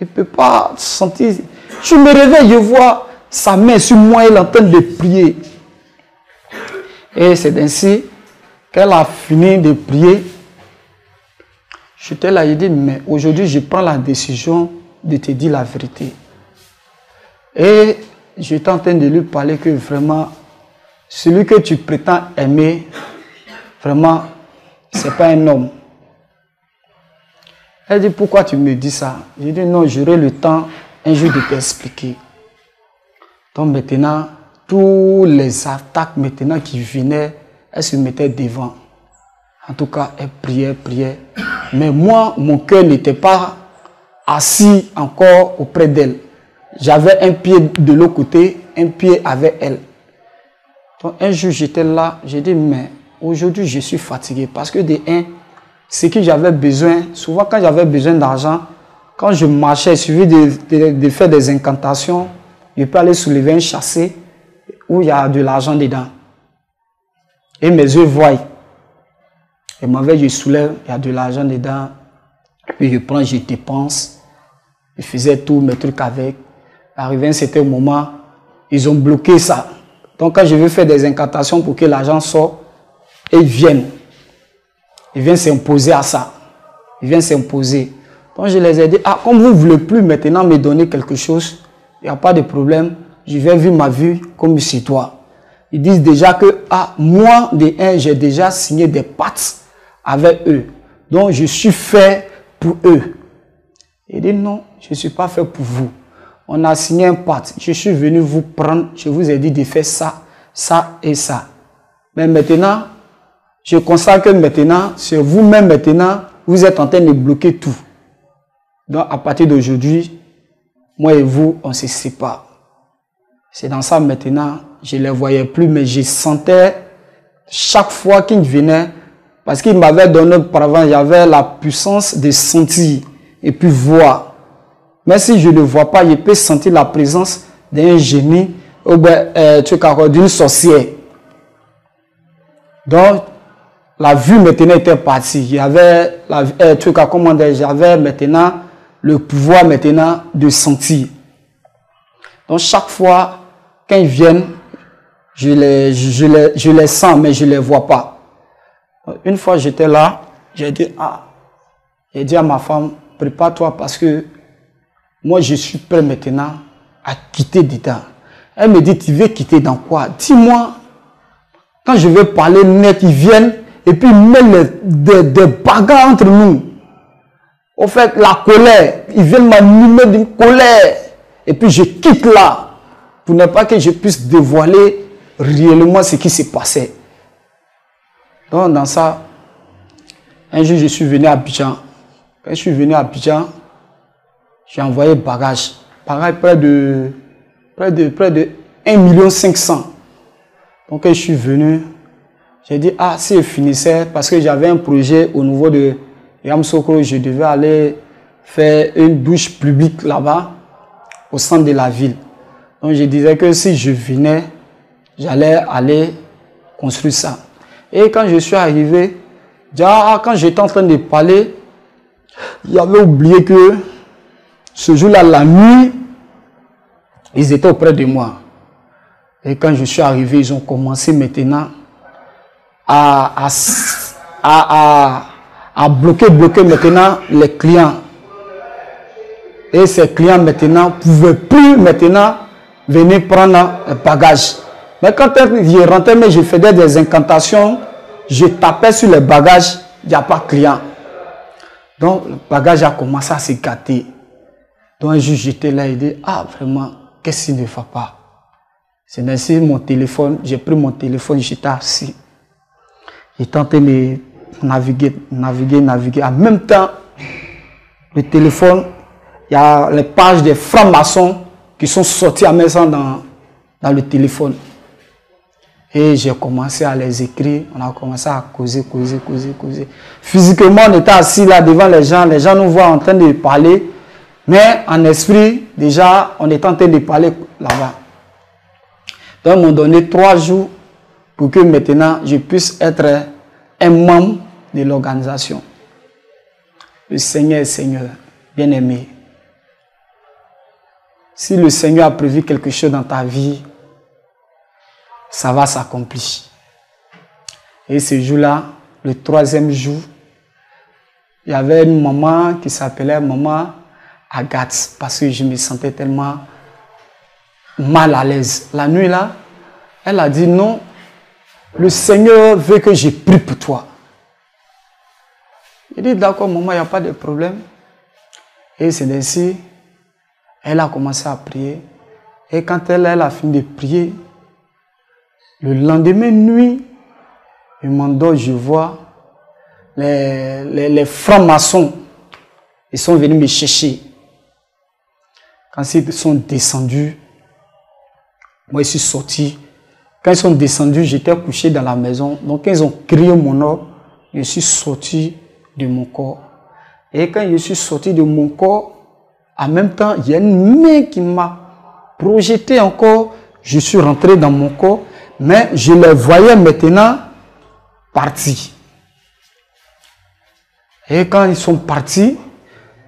Je ne peux pas sentir. Je me réveille, je vois sa main sur moi, elle est en train de prier. Et c'est ainsi qu'elle a fini de prier. J'étais là, je dis, mais aujourd'hui je prends la décision de te dire la vérité. Et j'étais en train de lui parler que vraiment, celui que tu prétends aimer, vraiment, ce n'est pas un homme. Elle dit, pourquoi tu me dis ça? J'ai dit, non, j'aurai le temps un jour de t'expliquer. Donc maintenant, tous les attaques maintenant qui venaient, elle se mettait devant. En tout cas, elle priait. Mais moi, mon cœur n'était pas assis encore auprès d'elle. J'avais un pied de l'autre côté, un pied avec elle. Donc un jour, j'étais là, j'ai dit, mais aujourd'hui, je suis fatigué. Parce que de un, ce que j'avais besoin, souvent quand j'avais besoin d'argent, quand je marchais, il suffit de faire des incantations, je peux aller soulever un chassé où il y a de l'argent dedans. Et mes yeux voient. Et mauvais, je soulève, il y a de l'argent dedans. Puis je prends, je dépense. Je faisais tous mes trucs avec. Arrivé à un certain moment, ils ont bloqué ça. Donc quand je veux faire des incantations pour que l'argent sorte, ils viennent s'imposer à ça. Ils viennent s'imposer. Donc je les ai dit, comme vous ne voulez plus maintenant me donner quelque chose, il n'y a pas de problème, je vais vivre ma vie comme sur toi. Ils disent déjà que, moi, j'ai déjà signé des pactes avec eux. Donc je suis fait pour eux. Il dit, non, je ne suis pas fait pour vous. On a signé un pacte. Je suis venu vous prendre. Je vous ai dit de faire ça, ça et ça. Mais maintenant, je constate que maintenant, c'est vous-même maintenant, vous êtes en train de bloquer tout. Donc, à partir d'aujourd'hui, moi et vous, on se sépare. C'est dans ça maintenant, je ne les voyais plus, mais je sentais chaque fois qu'ils venaient, parce qu'ils m'avaient donné auparavant, j'avais la puissance de sentir et puis voir. Mais si je ne vois pas, je peux sentir la présence d'un génie ou d'une sorcière. Donc, la vue maintenant était partie. J'avais j'avais maintenant le pouvoir maintenant de sentir. Donc, chaque fois, quand ils viennent, je les sens, mais je ne les vois pas. Une fois, j'étais là, j'ai dit à ma femme, prépare-toi parce que moi, je suis prêt maintenant à quitter dedans. Elle me dit, tu veux quitter dans quoi? Dis-moi. Quand je vais parler net, ils viennent et puis ils mettent des bagarres entre nous. Au fait, la colère, ils viennent m'animer d'une colère. Et puis je quitte là, pour ne pas que je puisse dévoiler réellement ce qui s'est passé. Donc dans ça, un jour je suis venu à Abidjan. Quand je suis venu à Abidjan, j'ai envoyé bagage. Pareil, près de 1,5 million. Donc quand je suis venu, j'ai dit, ah, si je finissais, parce que j'avais un projet au niveau de Yamoussoukro, je devais aller faire une douche publique là-bas, au centre de la ville. Donc je disais que si je venais, j'allais aller construire ça. Et quand je suis arrivé, déjà, quand j'étais en train de parler, j'avais oublié que ce jour-là, la nuit, ils étaient auprès de moi. Et quand je suis arrivé, ils ont commencé maintenant à bloquer maintenant les clients. Et ces clients maintenant ne pouvaient plus maintenant venir prendre un bagage. Mais quand je rentrais, mais je faisais des incantations, je tapais sur les bagages, il n'y a pas de client. Donc le bagage a commencé à se gâter. Donc un jour j'étais là et dit, ah vraiment, qu'est-ce qui ne va pas? C'est ainsi mon téléphone, j'ai pris mon téléphone, j'étais assis. J'étais en train de naviguer. En même temps, le téléphone, il y a les pages des francs-maçons qui sont sorties à maison dans le téléphone. Et j'ai commencé à les écrire, on a commencé à causer. Physiquement, on était assis là devant les gens nous voient en train de parler, mais en esprit, déjà, on était en train de parler là-bas. Donc, ils m'ont donné 3 jours pour que maintenant, je puisse être un membre de l'organisation. Le Seigneur est Seigneur, bien-aimé. Si le Seigneur a prévu quelque chose dans ta vie, ça va s'accomplir. Et ce jour-là, le 3e jour, il y avait une maman qui s'appelait Maman Agathe, parce que je me sentais tellement mal à l'aise. La nuit là, elle a dit non, le Seigneur veut que je prie pour toi. Il dit d'accord maman, il n'y a pas de problème. Et c'est ainsi, elle a commencé à prier. Et quand elle a fini de prier, le lendemain nuit, je m'endors, je vois les francs-maçons, ils sont venus me chercher. Quand ils sont descendus, moi je suis sorti. Quand ils sont descendus, j'étais couché dans la maison. Donc quand ils ont crié mon nom, je suis sorti de mon corps. Et quand je suis sorti de mon corps, en même temps, il y a une main qui m'a projeté encore. Je suis rentré dans mon corps, mais je les voyais maintenant partir. Et quand ils sont partis,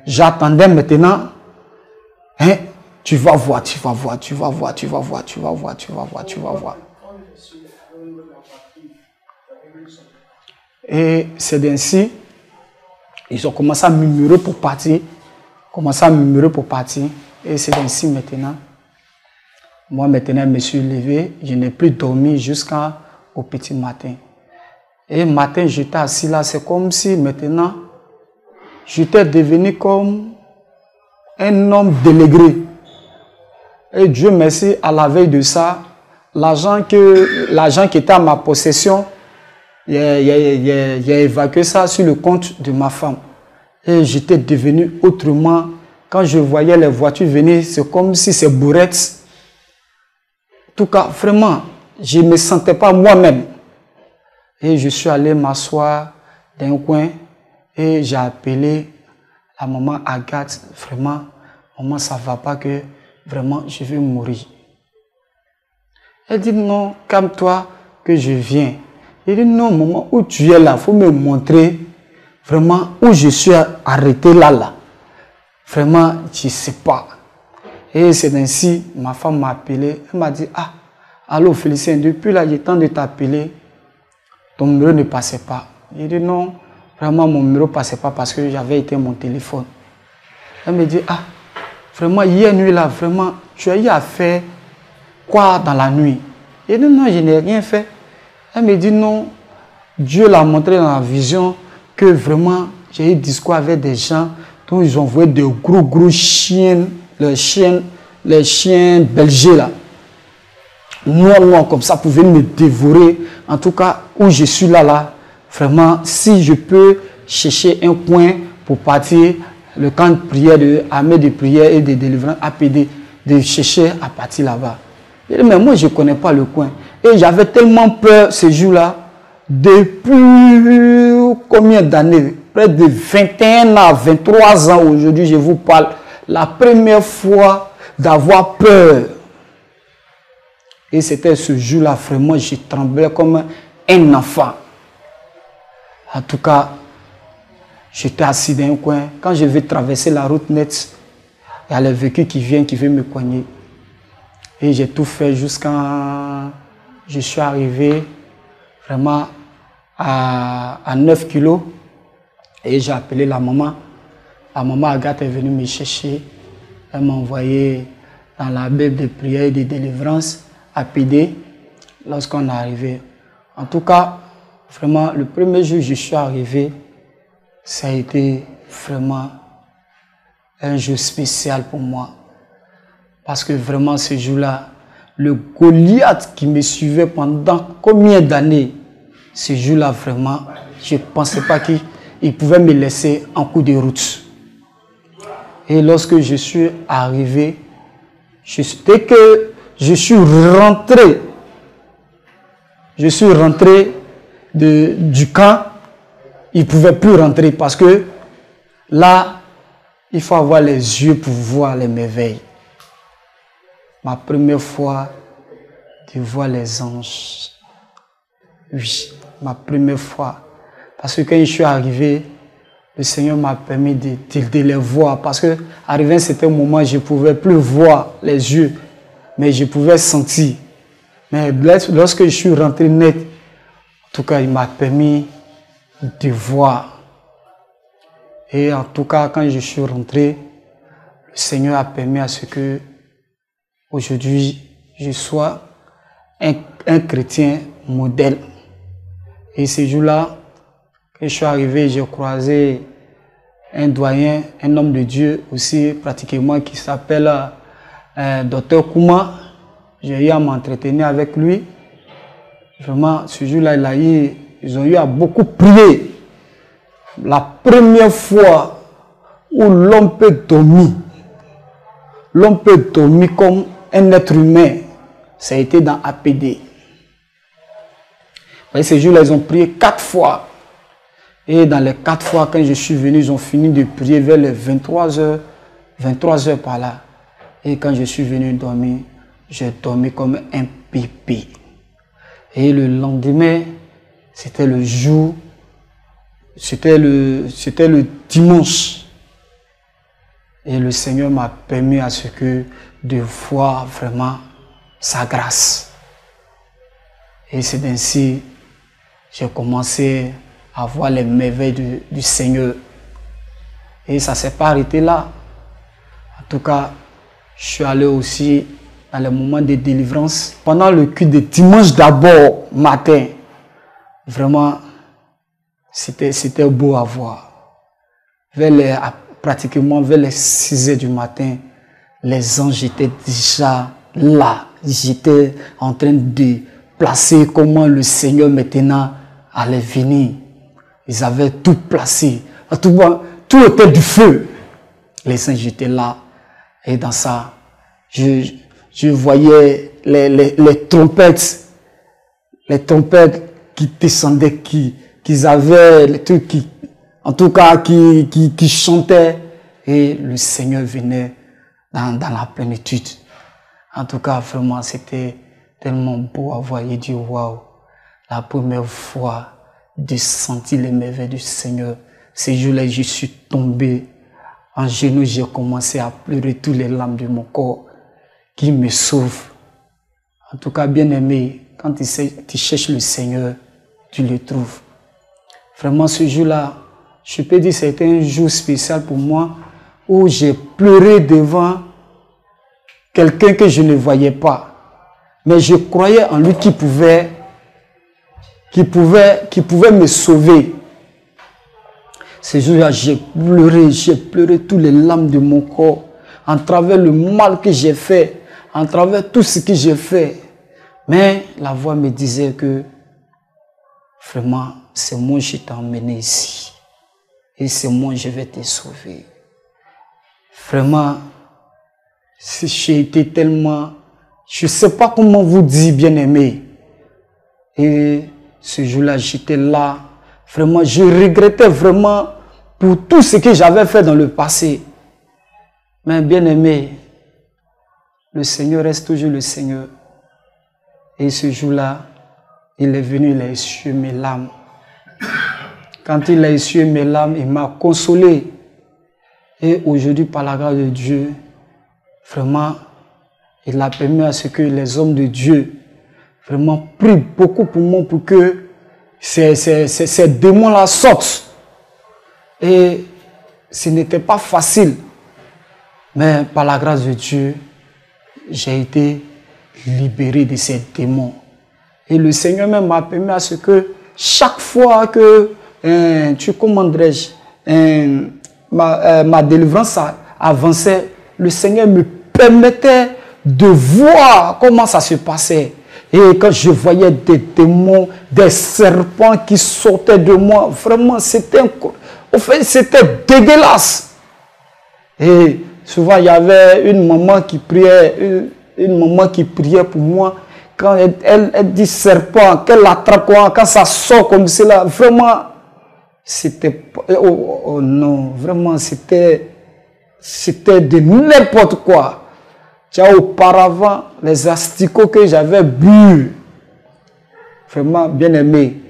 j'attendais maintenant. Hein, tu vas voir. Et c'est ainsi, ils ont commencé à murmurer pour partir. Et c'est ainsi maintenant. Moi maintenant, je me suis levé, je n'ai plus dormi jusqu'au petit matin. Et matin, j'étais assis là, c'est comme si maintenant, j'étais devenu comme un homme délégué. Et Dieu merci, à la veille de ça, l'argent qui était à ma possession, il a évacué ça sur le compte de ma femme. Et j'étais devenu autrement. Quand je voyais les voitures venir, c'est comme si c'est bourrettes. En tout cas, vraiment, je ne me sentais pas moi-même. Et je suis allé m'asseoir dans un coin et j'ai appelé la maman Agathe. Vraiment, maman, ça ne va pas que vraiment je vais mourir. Elle dit non, calme-toi que je viens. Il dit non, maman, où tu es là, il faut me montrer vraiment où je suis arrêté là. Vraiment, je ne sais pas. Et c'est ainsi, ma femme m'a appelé. Elle m'a dit, ah, allô Félicien, depuis là, j'ai temps de t'appeler. Ton numéro ne passait pas. J'ai dit non, vraiment mon numéro ne passait pas parce que j'avais éteint mon téléphone. Elle me dit, ah, vraiment hier nuit là, vraiment, tu as eu à faire quoi dans la nuit? J'ai dit non, je n'ai rien fait. Elle me dit non, Dieu l'a montré dans la vision que vraiment j'ai eu discours avec des gens Donc ils ont envoyé de gros chiens, les chiens bergers là. Moi, comme ça, pouvaient me dévorer. En tout cas, où je suis là, vraiment, si je peux chercher un coin pour partir, le camp de prière, de armée de prière et de délivrance, APD, de chercher à partir là-bas. Mais moi, je ne connais pas le coin. Et j'avais tellement peur ce jour-là, depuis combien d'années? Près de 21 ans, 23 ans aujourd'hui, je vous parle. La première fois d'avoir peur. Et c'était ce jour-là, vraiment, je tremblais comme un enfant. En tout cas, j'étais assis dans un coin. Quand je vais traverser la route nette, il y a le véhicule qui vient, qui veut me cogner. Et j'ai tout fait jusqu'à... Je suis arrivé vraiment à 9 kilos. Et j'ai appelé la maman. La maman Agathe est venue me chercher. Elle m'a envoyé dans la Bible de prière et de délivrance. APD lorsqu'on est arrivé. En tout cas, vraiment, le premier jour où je suis arrivé, ça a été vraiment un jour spécial pour moi. Parce que vraiment, ce jour-là, le Goliath qui me suivait pendant combien d'années, ce jour-là, vraiment, je ne pensais pas qu'il pouvait me laisser en cours de route. Et lorsque je suis arrivé, dès que je suis rentré du camp, il ne pouvait plus rentrer parce que là, il faut avoir les yeux pour voir les merveilles. Ma première fois de voir les anges. Oui, ma première fois. Parce que quand je suis arrivé, le Seigneur m'a permis de les voir. Parce que arrivé à un certain moment, je ne pouvais plus voir les yeux. Mais je pouvais sentir. Mais lorsque je suis rentré net, en tout cas, il m'a permis de voir. Et en tout cas, quand je suis rentré, le Seigneur a permis à ce que aujourd'hui, je sois un chrétien modèle. Et ce jour-là, quand je suis arrivé, j'ai croisé un doyen, un homme de Dieu aussi, pratiquement, qui s'appelle Dr Kouma. J'ai eu à m'entretenir avec lui. Vraiment, ce jour-là, ils ont eu à beaucoup prier. La première fois où l'homme peut dormir comme un être humain, ça a été dans APD. Et ce jour-là, ils ont prié 4 fois. Et dans les 4 fois, quand je suis venu, ils ont fini de prier vers les 23 heures par là. Et quand je suis venu dormir, j'ai dormi comme un pépé. Et le lendemain, c'était le jour, c'était le dimanche. Et le Seigneur m'a permis à ce que de voir vraiment sa grâce. Et c'est ainsi que j'ai commencé à voir les merveilles du Seigneur. Et ça ne s'est pas arrêté là. En tout cas, je suis allé aussi dans les moments de délivrance. Pendant le culte de dimanche d'abord, matin, vraiment, c'était beau à voir. Pratiquement vers les 6 heures du matin, les anges étaient déjà là. Ils étaient en train de placer comment le Seigneur maintenant allait venir. Ils avaient tout placé. Tout était du feu. Les anges étaient là. Et dans ça, je voyais les trompettes qui descendaient, qui avaient les trucs qui, en tout cas, qui chantaient. Et le Seigneur venait dans la plénitude. En tout cas, vraiment, c'était tellement beau à voir. Et dire, waouh, la première fois de sentir les merveilles du Seigneur. Ces jours-là, je suis tombé en genoux, j'ai commencé à pleurer tous les larmes de mon corps qui me sauvent. En tout cas, bien aimé, quand tu cherches le Seigneur, tu le trouves. Vraiment, ce jour-là, je peux dire que c'était un jour spécial pour moi où j'ai pleuré devant quelqu'un que je ne voyais pas. Mais je croyais en lui qui pouvait me sauver. Ce jour-là, j'ai pleuré toutes les larmes de mon corps, en travers le mal que j'ai fait, en travers tout ce que j'ai fait. Mais la voix me disait que, vraiment, c'est moi qui t'ai emmené ici. Et c'est moi je vais te sauver. Vraiment, j'ai été tellement... Je ne sais pas comment vous dire, bien-aimé. Et ce jour-là, j'étais là. Vraiment, je regrettais vraiment pour tout ce que j'avais fait dans le passé. Mais bien-aimé, le Seigneur reste toujours le Seigneur. Et ce jour-là, il est venu, il a essuyé mes larmes. Quand il a essuyé mes larmes, il m'a consolé. Et aujourd'hui, par la grâce de Dieu, vraiment, il a permis à ce que les hommes de Dieu vraiment prient beaucoup pour moi pour que ces démons-là sortent. Et ce n'était pas facile. Mais par la grâce de Dieu, j'ai été libéré de ces démons. Et le Seigneur même m'a permis à ce que chaque fois que ma délivrance avançait, le Seigneur me permettait de voir comment ça se passait. Et quand je voyais des démons, des serpents qui sortaient de moi, vraiment c'était dégueulasse. Et souvent il y avait une maman qui priait, pour moi. Quand elle dit serpent, qu'elle attrape quand ça sort comme cela, vraiment, c'était... Oh non, vraiment, c'était de n'importe quoi. Auparavant, les asticots que j'avais bu, vraiment bien aimé,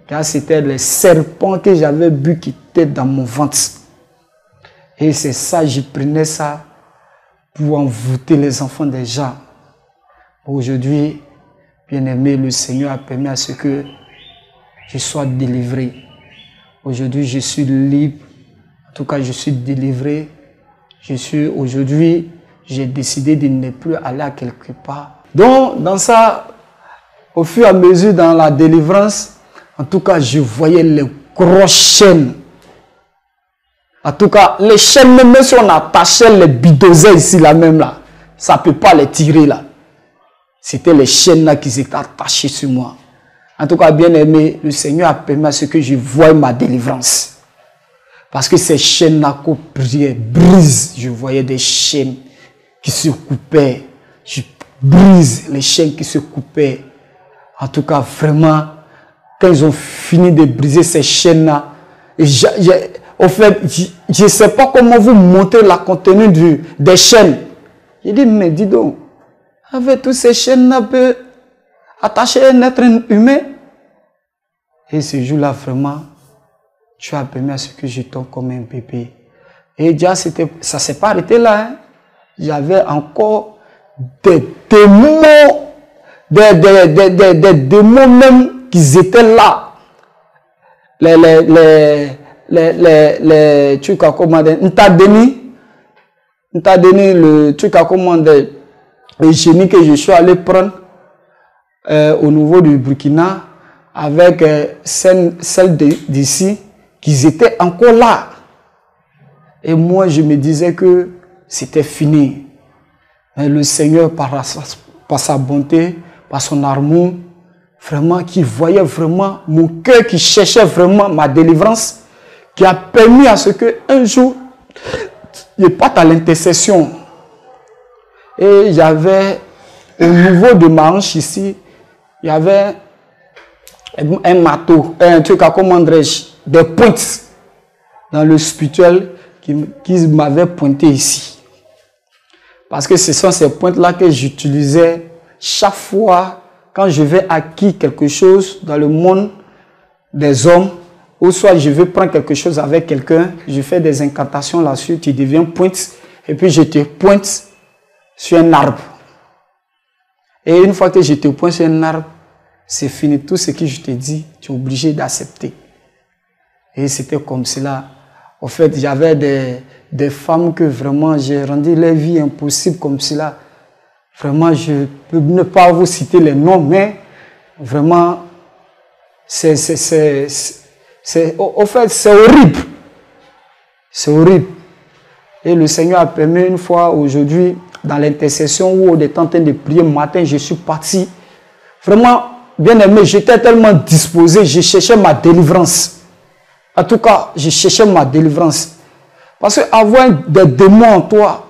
car c'était les serpents que j'avais bu qui étaient dans mon ventre. Et c'est ça, je prenais ça pour envoûter les enfants des gens. Aujourd'hui, bien aimé, le Seigneur a permis à ce que je sois délivré. Aujourd'hui, je suis libre. En tout cas, je suis délivré. Aujourd'hui, j'ai décidé de ne plus aller à quelque part. Donc, dans ça, au fur et à mesure, dans la délivrance, en tout cas, je voyais les grosses chaînes. En tout cas, les chaînes, même si on attachait les bidosets ici, là même là, ça ne peut pas les tirer là. C'était les chaînes là qui étaient attachées sur moi. En tout cas, bien aimé, le Seigneur a permis à ce que je voie ma délivrance. Parce que ces chaînes-là qu'on brise, je voyais des chaînes qui se coupaient. Je brise les chaînes qui se coupaient. En tout cas, vraiment, quand ils ont fini de briser ces chaînes-là, en fait, je ne sais pas comment vous montrer la contenu des chaînes. J'ai dit, mais dis donc, avec toutes ces chaînes-là, peut attacher un être humain. Et ce jour-là, vraiment, tu as permis à ce que je tombe comme un bébé. Et déjà, ça ne s'est pas arrêté là. Hein. Il y avait encore des démons, des démons même qui étaient là. Tu as commandé, on t'a donné le truc à commander, le génie que je suis allé prendre au niveau du Burkina avec celle d'ici, qu'ils étaient encore là. Et moi, je me disais que c'était fini. Mais le Seigneur, par sa bonté, par son amour, vraiment, qui voyait vraiment mon cœur, qui cherchait vraiment ma délivrance, qui a permis à ce qu'un jour, je parte à l'intercession. Et il y avait, au niveau de ma hanche ici, il y avait un marteau, un truc à commander, des pointes dans le spirituel qui m'avaient pointé ici. Parce que ce sont ces pointes-là que j'utilisais chaque fois quand je vais acquérir quelque chose dans le monde des hommes, ou soit je veux prendre quelque chose avec quelqu'un, je fais des incantations là-dessus, tu deviens pointe, et puis je te pointe sur un arbre. Et une fois que je te pointe sur un arbre, c'est fini. Tout ce que je te dis, tu es obligé d'accepter. Et c'était comme cela. En fait, j'avais des femmes que vraiment j'ai rendu leur vie impossible comme cela. Vraiment, je peux ne pas vous citer les noms, mais vraiment, en fait, c'est horrible. C'est horrible. Et le Seigneur a permis une fois aujourd'hui, dans l'intercession où on est en train de prier matin, je suis parti. Vraiment, bien aimé, j'étais tellement disposé, je cherchais ma délivrance. En tout cas, je cherchais ma délivrance. Parce qu'avoir des démons en toi,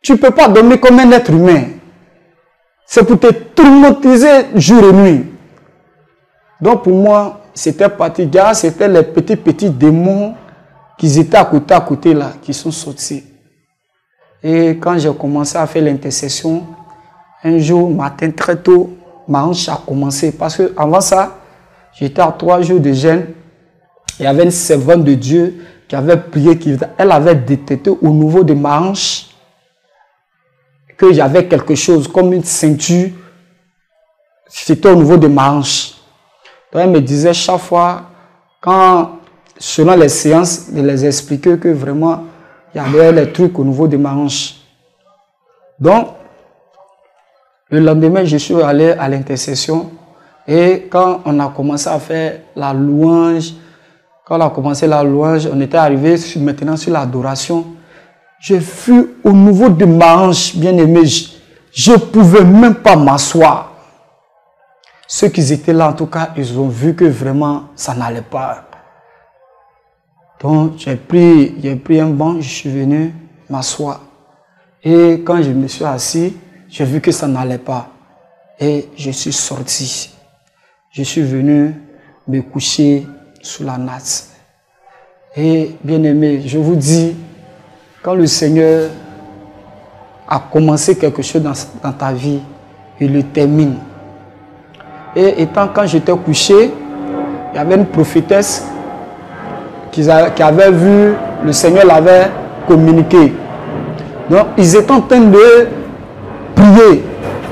tu ne peux pas dormir comme un être humain. C'est pour te traumatiser jour et nuit. Donc pour moi, c'était parti. C'était les petits démons qui étaient à côté là, qui sont sortis. Et quand j'ai commencé à faire l'intercession, un jour, matin, très tôt, ma hanche a commencé. Parce qu'avant ça, j'étais à 3 jours de jeûne. Il y avait une servante de Dieu qui avait prié, elle avait détecté au niveau de ma hanche qu'il y avait quelque chose comme une ceinture. C'était au niveau de ma hanche. Donc elle me disait chaque fois, quand, selon les séances, de les expliquer que vraiment, il y avait des trucs au niveau de ma hanche. Donc, le lendemain, je suis allé à l'intercession. Et quand on a commencé à faire la louange, on était arrivé maintenant sur l'adoration. J'ai vu au niveau de ma hanche, bien aimé, je ne pouvais même pas m'asseoir. Ceux qui étaient là, en tout cas, ils ont vu que vraiment, ça n'allait pas. Donc, j'ai pris un banc, je suis venu m'asseoir. Et quand je me suis assis, j'ai vu que ça n'allait pas. Et je suis sorti. Je suis venu me coucher sous la natte. Et bien aimé, je vous dis, quand le Seigneur a commencé quelque chose dans ta vie, il le termine. Et étant quand j'étais couché, il y avait une prophétesse qui avait vu, le Seigneur l'avait communiqué. Donc, ils étaient en train de prier.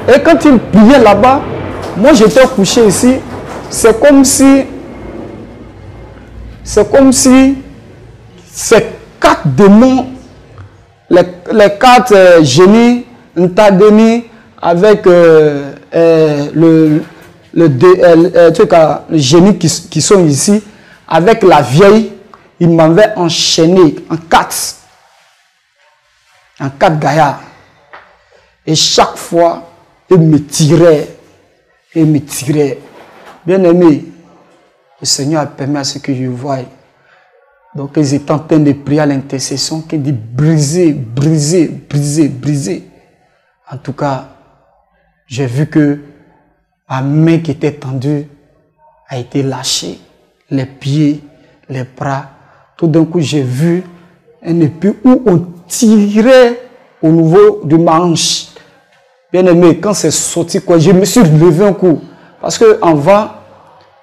Et quand ils priaient là-bas, moi j'étais couché ici, c'est comme si ces 4 démons, les 4 génies, Ntadeni, avec le génie qui sont ici, avec la vieille, ils m'avaient enchaîné en 4 gaillards. Et chaque fois, ils me tiraient. Bien aimé, le Seigneur a permis à ce que je voie. Donc ils étaient en train de prier à l'intercession, qui dit briser. En tout cas, j'ai vu que ma main qui était tendue a été lâchée. Les pieds, les bras. Tout d'un coup, j'ai vu un épée où on tirait au niveau de ma hanche. Bien aimé, quand c'est sorti, je me suis levé un coup. Parce qu'avant,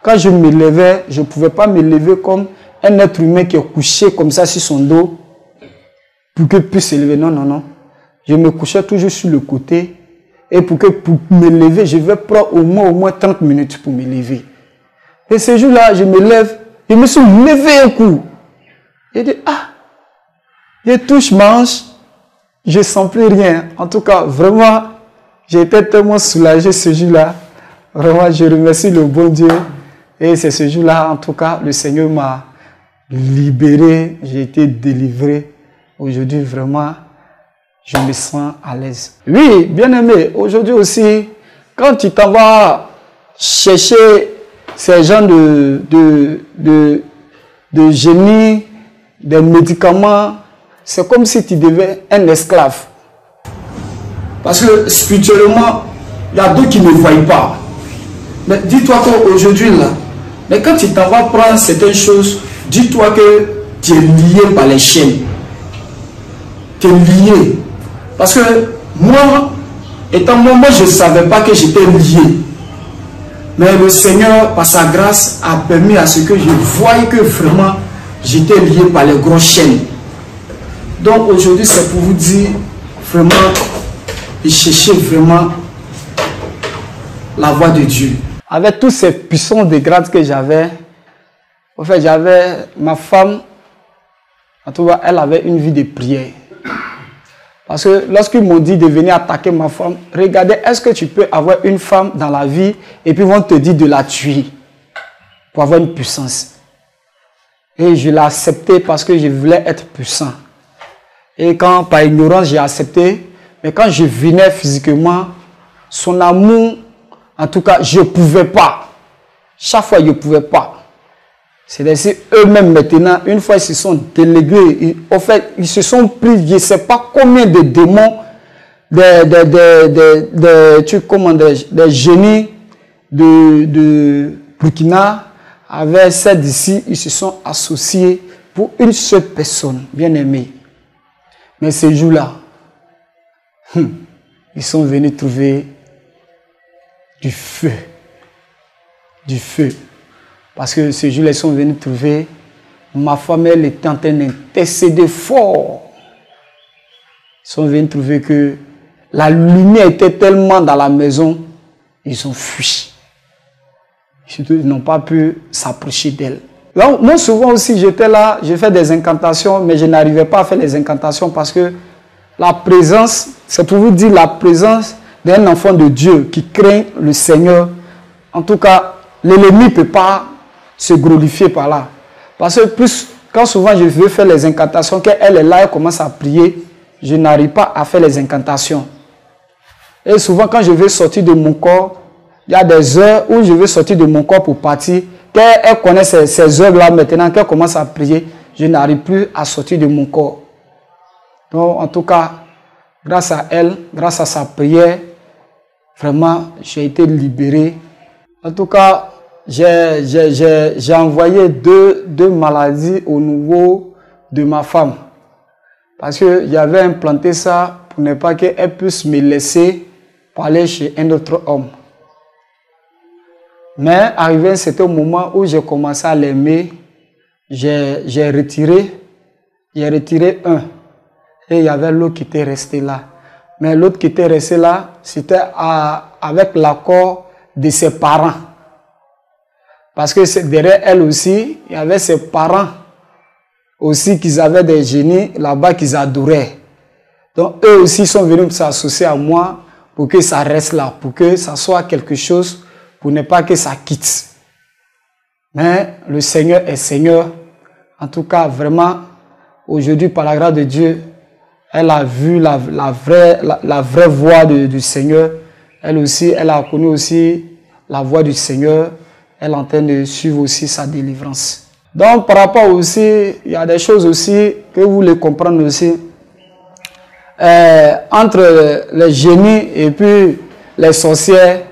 quand je me levais, je ne pouvais pas me lever comme un être humain qui est couché comme ça sur son dos pour qu'il puisse se lever. Non. Je me couchais toujours sur le côté. Et pour me lever, je vais prendre au moins 30 minutes pour me lever. Et ce jour-là, je me lève, je me suis levé un coup. J'ai dit, je touche ma hanche, je ne sens plus rien. En tout cas, vraiment, j'ai été tellement soulagé ce jour-là. Vraiment, je remercie le bon Dieu. Et c'est ce jour-là, en tout cas, le Seigneur m'a libéré, j'ai été délivré. Aujourd'hui, vraiment, je me sens à l'aise. Oui, bien aimé, aujourd'hui aussi, quand tu t'en vas chercher ces gens de génie, des médicaments, c'est comme si tu deviens un esclave. Parce que spirituellement, il y a d'autres qui ne voient pas. Mais dis-toi qu'aujourd'hui, là, mais quand tu t'en vas prendre certaines choses, dis-toi que tu es lié par les chaînes. Tu es lié. Parce que moi, je ne savais pas que j'étais lié. Mais le Seigneur, par sa grâce, a permis à ce que je voie que vraiment, j'étais lié par les grosses chaînes. Donc aujourd'hui, c'est pour vous dire, vraiment, et chercher vraiment la voix de Dieu. Avec tous ces puissances de grâce que j'avais, en fait, j'avais ma femme, en tout cas, elle avait une vie de prière. Parce que lorsqu'ils m'ont dit de venir attaquer ma femme, regardez, est-ce que tu peux avoir une femme dans la vie et puis ils vont te dire de la tuer pour avoir une puissance. Et je l'ai accepté parce que je voulais être puissant. Et quand, par ignorance, j'ai accepté, mais quand je venais physiquement, son amour, en tout cas, je ne pouvais pas. Chaque fois, je ne pouvais pas. C'est-à-dire, eux-mêmes maintenant, une fois ils se sont délégués, en fait, ils se sont pris, je ne sais pas combien de démons, des génies de Burkina, avec celles d'ici, ils se sont associés pour une seule personne, bien aimée. Mais ce jour-là, ils sont venus trouver du feu. Du feu. Parce que ce jour-là, ils sont venus trouver, ma femme, elle était en train d'intercéder fort. Ils sont venus trouver que la lumière était tellement dans la maison, ils ont fui. Surtout, ils n'ont pas pu s'approcher d'elle. Donc, moi, souvent aussi, j'étais là, j'ai fait des incantations, mais je n'arrivais pas à faire les incantations parce que la présence, c'est pour vous dire la présence d'un enfant de Dieu qui craint le Seigneur. En tout cas, l'ennemi ne peut pas se glorifier par là. Parce que plus, quand souvent je veux faire les incantations, qu'elle est là, elle commence à prier, je n'arrive pas à faire les incantations. Et souvent, quand je veux sortir de mon corps, il y a des heures où je veux sortir de mon corps pour partir. Qu'elle connaît ces heures-là maintenant, qu'elle commence à prier, je n'arrive plus à sortir de mon corps. Donc, en tout cas, grâce à elle, grâce à sa prière, vraiment, j'ai été libéré. En tout cas, j'ai envoyé deux maladies au niveau de ma femme. Parce que j'avais implanté ça pour ne pas qu'elle puisse me laisser parler chez un autre homme. Mais arrivé un certain moment où j'ai commencé à l'aimer, j'ai retiré un. Et il y avait l'autre qui était resté là. Mais l'autre qui était resté là, c'était avec l'accord de ses parents. Parce que derrière elle aussi, il y avait ses parents aussi qui avaient des génies là-bas qu'ils adoraient. Donc eux aussi sont venus s'associer à moi pour que ça reste là, pour que ça soit quelque chose, pour ne pas que ça quitte. Mais le Seigneur est Seigneur. En tout cas, vraiment, aujourd'hui, par la grâce de Dieu, elle a vu la vraie voix du Seigneur. Elle aussi, elle a connu aussi la voix du Seigneur. Elle est en train de suivre aussi sa délivrance. Donc, par rapport aussi, il y a des choses aussi que vous voulez comprendre aussi. Entre les génies et puis les sorcières,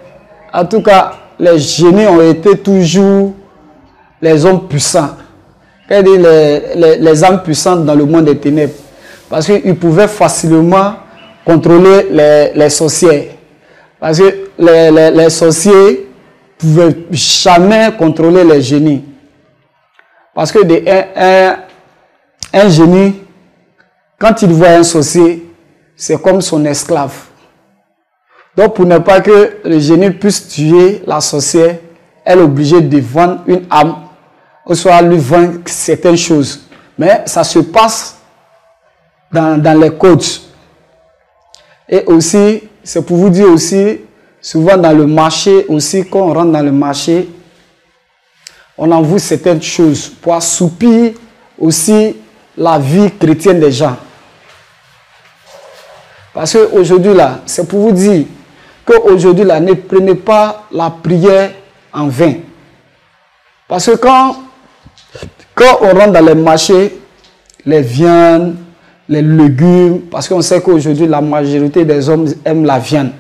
en tout cas, les génies ont été toujours les hommes puissants. Les âmes puissantes dans le monde des ténèbres. Parce qu'ils pouvaient facilement contrôler les sorcières. Parce que les sorciers ne pouvaient jamais contrôler les génies. Parce que un génie, quand il voit un sorcier, c'est comme son esclave. Donc pour ne pas que le génie puisse tuer la sorcière, elle est obligée de vendre une âme, ou soit lui vendre certaines choses. Mais ça se passe dans les codes. Et aussi, c'est pour vous dire aussi, souvent dans le marché aussi, quand on rentre dans le marché, on envoie certaines choses pour assoupir aussi la vie chrétienne des gens. Parce qu'aujourd'hui là, c'est pour vous dire qu'aujourd'hui là, ne prenez pas la prière en vain. Parce que quand on rentre dans les marchés, les viandes, les légumes, parce qu'on sait qu'aujourd'hui la majorité des hommes aiment la viande.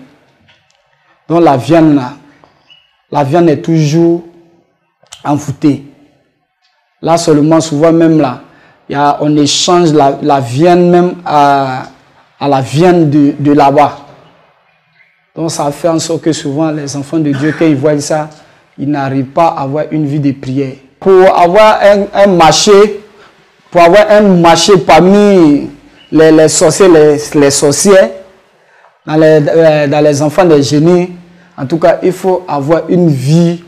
Donc la viande est toujours envoûtée. Là seulement, souvent même là, on échange la viande même à la viande de là-bas. Donc ça fait en sorte que souvent les enfants de Dieu, quand ils voient ça, ils n'arrivent pas à avoir une vie de prière. Pour avoir un marché parmi les sorciers, les sorcières, dans les enfants des génies, en tout cas, il faut avoir une vie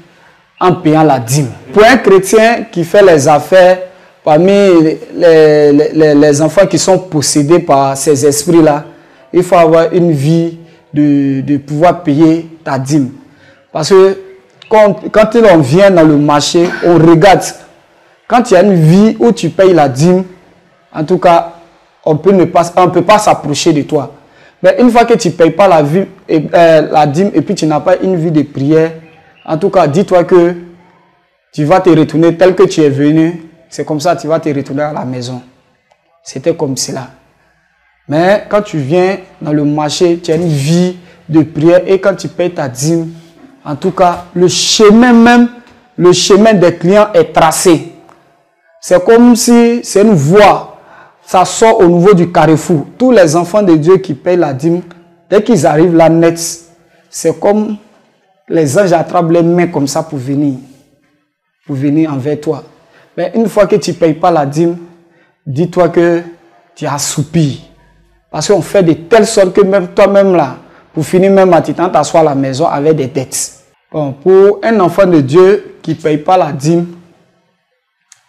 en payant la dîme. Pour un chrétien qui fait les affaires, parmi les enfants qui sont possédés par ces esprits-là, il faut avoir une vie de pouvoir payer ta dîme. Parce que quand on vient dans le marché, on regarde Quand tu as une vie où tu payes la dîme, en tout cas, on ne peut pas s'approcher de toi. Mais une fois que tu ne payes pas la dîme et puis tu n'as pas une vie de prière, en tout cas, dis-toi que tu vas te retourner tel que tu es venu. C'est comme ça que tu vas te retourner à la maison. C'était comme cela. Mais quand tu viens dans le marché, tu as une vie de prière et quand tu payes ta dîme, en tout cas, le chemin des clients est tracé. C'est comme si c'est une voie. Ça sort au niveau du carrefour. Tous les enfants de Dieu qui payent la dîme, dès qu'ils arrivent là net, c'est comme les anges attrapent les mains comme ça pour venir envers toi. Mais une fois que tu ne payes pas la dîme, dis-toi que tu as assoupi. Parce qu'on fait de telle sorte que même toi-même là, pour finir même à t'asseoir à la maison avec des dettes. Bon, pour un enfant de Dieu qui ne paye pas la dîme,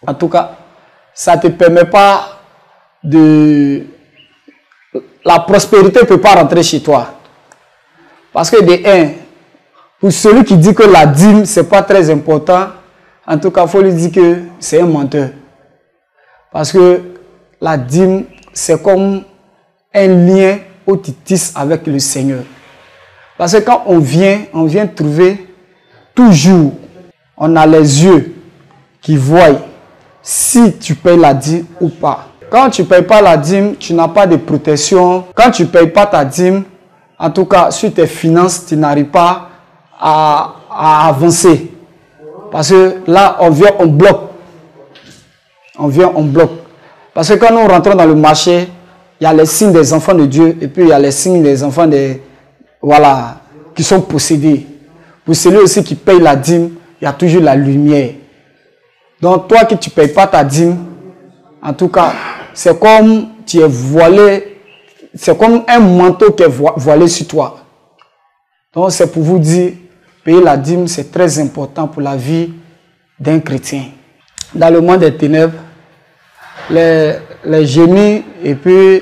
en tout cas, ça ne te permet pas de... La prospérité ne peut pas rentrer chez toi. Parce que de un, pour celui qui dit que la dîme, ce n'est pas très important, en tout cas, il faut lui dire que c'est un menteur. Parce que la dîme, c'est comme un lien où tu tisses avec le Seigneur. Parce que quand on vient trouver, toujours, on a les yeux qui voient si tu payes la dîme ou pas. Quand tu ne payes pas la dîme, tu n'as pas de protection. Quand tu ne payes pas ta dîme, en tout cas, sur tes finances, tu n'arrives pas à avancer. Parce que là, on vient, on bloque. On vient, on bloque. Parce que quand nous rentrons dans le marché, il y a les signes des enfants de Dieu et puis il y a les signes des enfants qui sont possédés. Pour celui aussi qui paye la dîme, il y a toujours la lumière. Donc toi qui tu ne payes pas ta dîme, en tout cas, c'est comme tu es voilé, c'est comme un manteau qui est voilé sur toi. Donc c'est pour vous dire, payer la dîme, c'est très important pour la vie d'un chrétien. Dans le monde des ténèbres, les génies et puis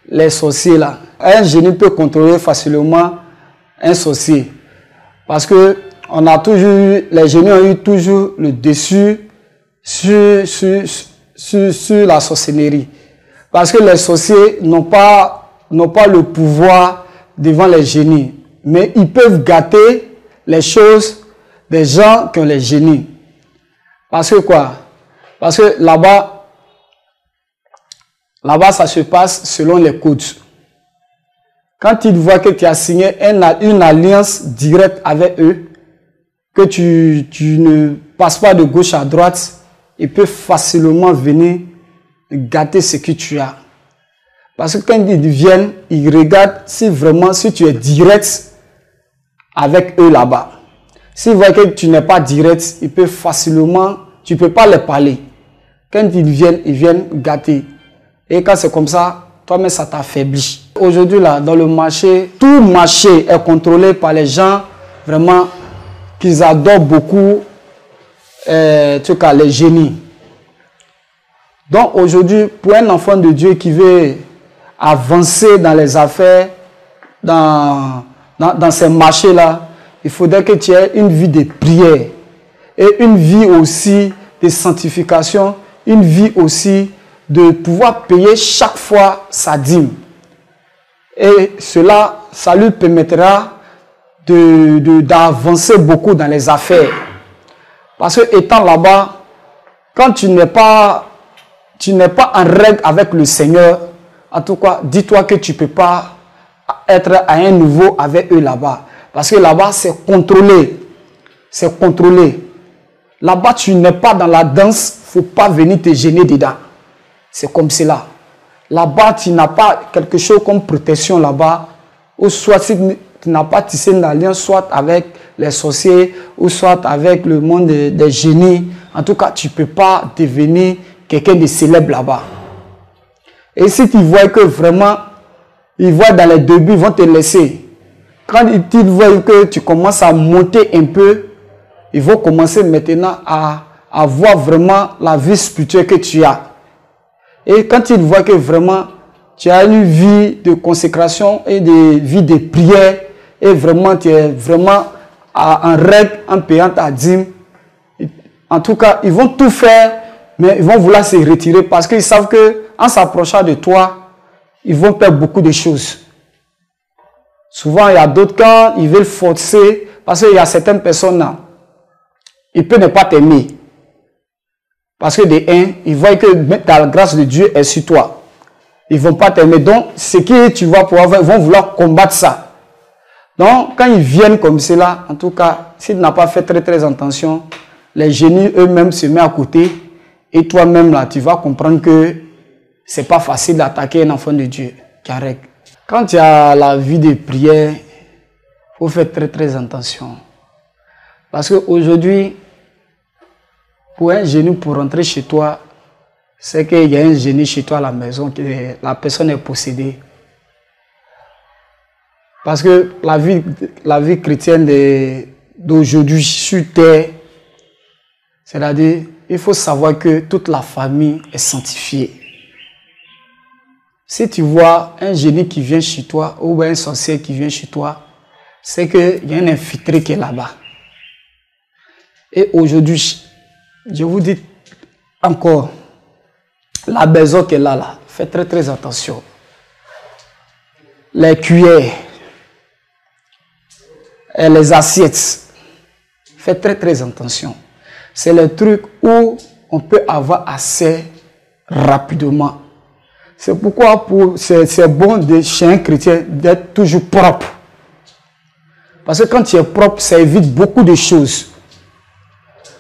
les sorciers là. Un génie peut contrôler facilement un sorcier. Parce que les génies ont eu toujours le dessus sur la sorcellerie. Parce que les sorciers n'ont pas le pouvoir devant les génies. Mais ils peuvent gâter les choses des gens qui ont les génies. Parce que quoi? Parce que là-bas, ça se passe selon les codes. Quand ils voient que tu as signé une alliance directe avec eux, que tu ne passes pas de gauche à droite, ils peuvent facilement venir gâter ce que tu as. Parce que quand ils viennent, ils regardent si tu es direct avec eux là-bas. S'ils voient que tu n'es pas direct, ils peuvent facilement, tu ne peux pas les parler. Quand ils viennent gâter. Et quand c'est comme ça, toi-même ça t'affaiblit. Aujourd'hui là, dans le marché, tout marché est contrôlé par les gens vraiment qu'ils adorent beaucoup, les génies. Donc aujourd'hui, pour un enfant de Dieu qui veut avancer dans les affaires, dans ces marchés-là, il faudrait que tu aies une vie de prière et une vie aussi de sanctification, une vie aussi de pouvoir payer chaque fois sa dîme. Et cela, ça lui permettra d'avancer beaucoup dans les affaires. Parce que étant là-bas, quand tu n'es pas en règle avec le Seigneur, en tout cas, dis-toi que tu ne peux pas être à un niveau avec eux là-bas. Parce que là-bas, c'est contrôlé. C'est contrôlé. Là-bas, tu n'es pas dans la danse, il ne faut pas venir te gêner dedans. C'est comme cela. Là-bas, tu n'as pas quelque chose comme protection là-bas. Ou soit si tu n'as pas tissé une alliance, soit avec les sorciers, ou soit avec le monde des génies. En tout cas, tu ne peux pas devenir quelqu'un de célèbre là-bas. Et si tu vois que vraiment, ils voient dans les débuts, ils vont te laisser. Quand ils voient que tu commences à monter un peu, ils vont commencer maintenant à voir vraiment la vie spirituelle que tu as. Et quand ils voient que vraiment tu as une vie de consécration et une vie de prière, et vraiment tu es vraiment en règle en payant ta dîme, en tout cas, ils vont tout faire Mais ils vont vouloir se retirer parce qu'ils savent qu'en s'approchant de toi, ils vont perdre beaucoup de choses. Souvent, il y a d'autres quand ils veulent forcer, parce qu'il y a certaines personnes là, ils peuvent ne pas t'aimer. Parce que ils voient que la grâce de Dieu est sur toi. Ils ne vont pas t'aimer. Donc, ce que tu vas pouvoir faire, ils vont vouloir combattre ça. Donc, quand ils viennent comme cela, en tout cas, si tu n'as pas fait très attention, les génies eux-mêmes se mettent à côté. Et toi-même, là, tu vas comprendre que ce n'est pas facile d'attaquer un enfant de Dieu. Carré. Quand tu as la vie de prière, il faut faire très attention. Parce qu'aujourd'hui, pour un génie, pour rentrer chez toi, c'est qu'il y a un génie chez toi à la maison, que la personne est possédée. Parce que la vie chrétienne d'aujourd'hui sur terre, c'est-à-dire, il faut savoir que toute la famille est sanctifiée. Si tu vois un génie qui vient chez toi ou un sorcier qui vient chez toi, c'est qu'il y a un infiltré qui est là-bas. Et aujourd'hui, je vous dis encore, la maison qui est là, faites très attention. Les cuillères et les assiettes, faites très attention. C'est le truc où on peut avoir accès rapidement. C'est pourquoi c'est bon chez un chrétien d'être toujours propre. Parce que quand tu es propre, ça évite beaucoup de choses.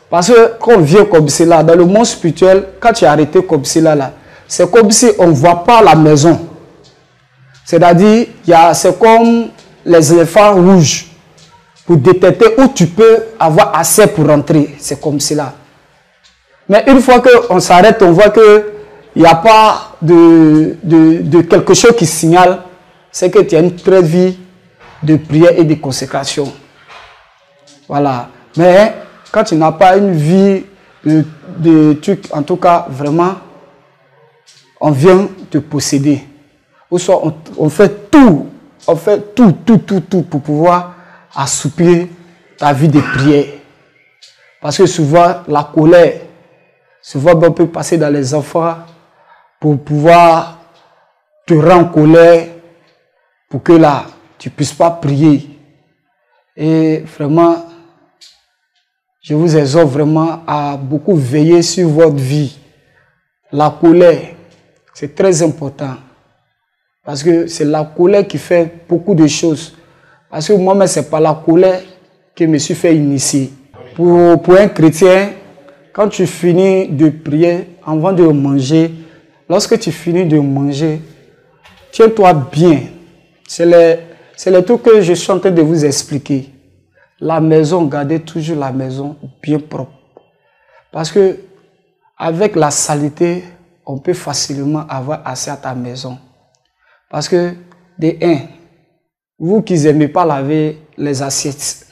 Parce que quand on vient comme cela, dans le monde spirituel, quand tu es arrêté comme cela, c'est comme si on ne voit pas la maison. C'est-à-dire, c'est comme les éléphants rouges. Pour détecter où tu peux avoir accès pour rentrer. C'est comme cela. Mais une fois qu'on s'arrête, on voit qu'il n'y a pas de quelque chose qui signale. C'est que tu as une vraie vie de prière et de consécration. Voilà. Mais quand tu n'as pas une vie de truc, en tout cas, vraiment, on vient te posséder. Ou soit on fait tout pour pouvoir assouplir ta vie de prière. Parce que souvent, la colère, souvent on peut passer dans les enfants pour pouvoir te rendre en colère, pour que là, tu ne puisses pas prier. Et vraiment, je vous exhorte vraiment à beaucoup veiller sur votre vie. La colère, c'est très important. Parce que c'est la colère qui fait beaucoup de choses. Parce que moi-même, ce n'est pas la colère qui me suis fait initier. Pour un chrétien, quand tu finis de prier, avant de manger, lorsque tu finis de manger, tiens-toi bien. C'est le truc que je suis en train de vous expliquer. La maison, gardez toujours la maison bien propre. Parce que avec la saleté, on peut facilement avoir accès à ta maison. Parce que, vous qui n'aimez pas laver les assiettes,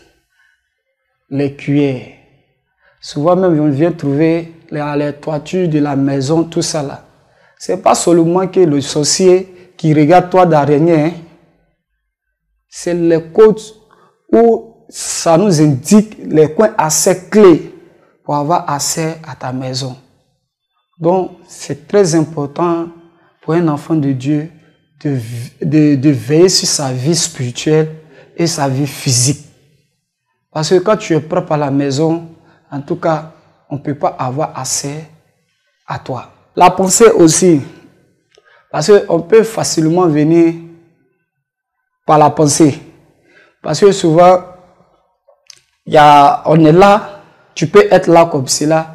les cuillères, souvent même on vient trouver les toitures de la maison, tout ça là. Ce n'est pas seulement que le sorcier qui regarde toi d'araignée, c'est les côtes où ça nous indique les coins assez clés pour avoir accès à ta maison. Donc, c'est très important pour un enfant de Dieu de veiller sur sa vie spirituelle et sa vie physique. Parce que quand tu es propre à la maison, en tout cas, on ne peut pas avoir accès à toi. La pensée aussi, parce qu'on peut facilement venir par la pensée. Parce que souvent, on est là, tu peux être là comme cela,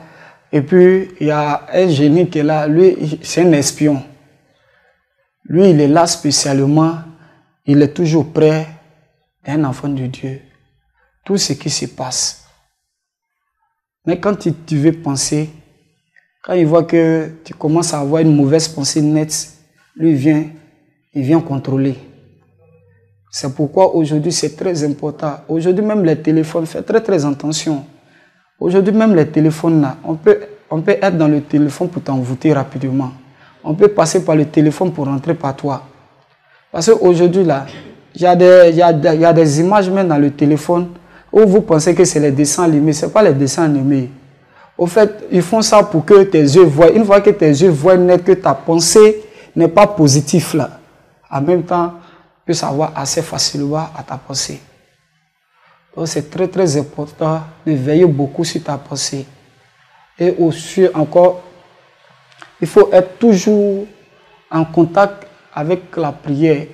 et puis il y a un génie qui est là, lui, c'est un espion. Lui, il est là spécialement, il est toujours près d'un enfant de Dieu. Tout ce qui se passe. Mais quand tu veux penser, quand il voit que tu commences à avoir une mauvaise pensée nette, lui il vient contrôler. C'est pourquoi aujourd'hui c'est très important. Aujourd'hui même les téléphones, faites très attention. Aujourd'hui même les téléphones là, on peut être dans le téléphone pour t'envoûter rapidement. On peut passer par le téléphone pour rentrer par toi. Parce qu'aujourd'hui là, il y a des images même dans le téléphone où vous pensez que c'est les dessins animés. Ce n'est pas les dessins animés. Au fait, ils font ça pour que tes yeux voient. Une fois que tes yeux voient net que ta pensée n'est pas positive là, en même temps, tu peux savoir assez facilement à ta pensée. Donc c'est très très important de veiller beaucoup sur ta pensée. Et aussi encore, il faut être toujours en contact avec la prière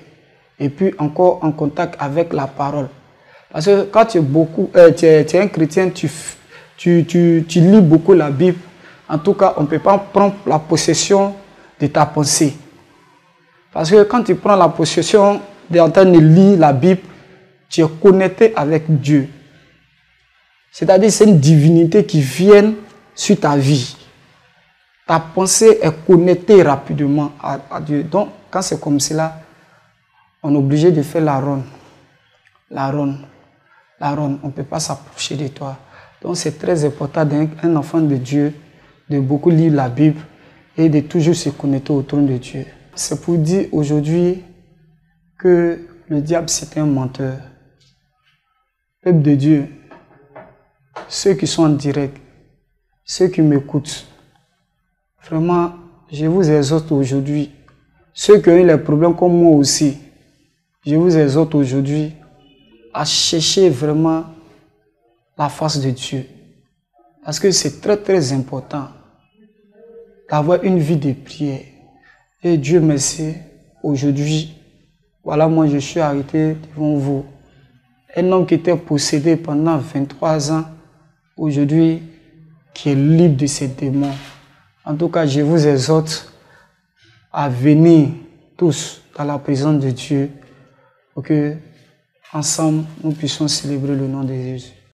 et puis encore en contact avec la parole. Parce que quand tu es un chrétien, tu lis beaucoup la Bible. En tout cas, on ne peut pas prendre la possession de ta pensée. Parce que quand tu prends la possession en train de lire la Bible, tu es connecté avec Dieu. C'est-à-dire c'est une divinité qui vient sur ta vie. Ta pensée est connectée rapidement à Dieu. Donc, quand c'est comme cela, on est obligé de faire la ronde. La ronde. La ronde. On ne peut pas s'approcher de toi. Donc, c'est très important d'un enfant de Dieu de beaucoup lire la Bible et de toujours se connecter au trône de Dieu. C'est pour dire aujourd'hui que le diable, c'est un menteur. Peuple de Dieu, ceux qui sont en direct, ceux qui m'écoutent, vraiment, je vous exhorte aujourd'hui, ceux qui ont eu les problèmes comme moi aussi, je vous exhorte aujourd'hui à chercher vraiment la face de Dieu. Parce que c'est très très important d'avoir une vie de prière. Et Dieu merci, aujourd'hui, voilà, moi je suis arrêté devant vous. Un homme qui était possédé pendant 23 ans, aujourd'hui, qui est libre de ses démons. En tout cas, je vous exhorte à venir tous dans la présence de Dieu pour que, ensemble, nous puissions célébrer le nom de Jésus.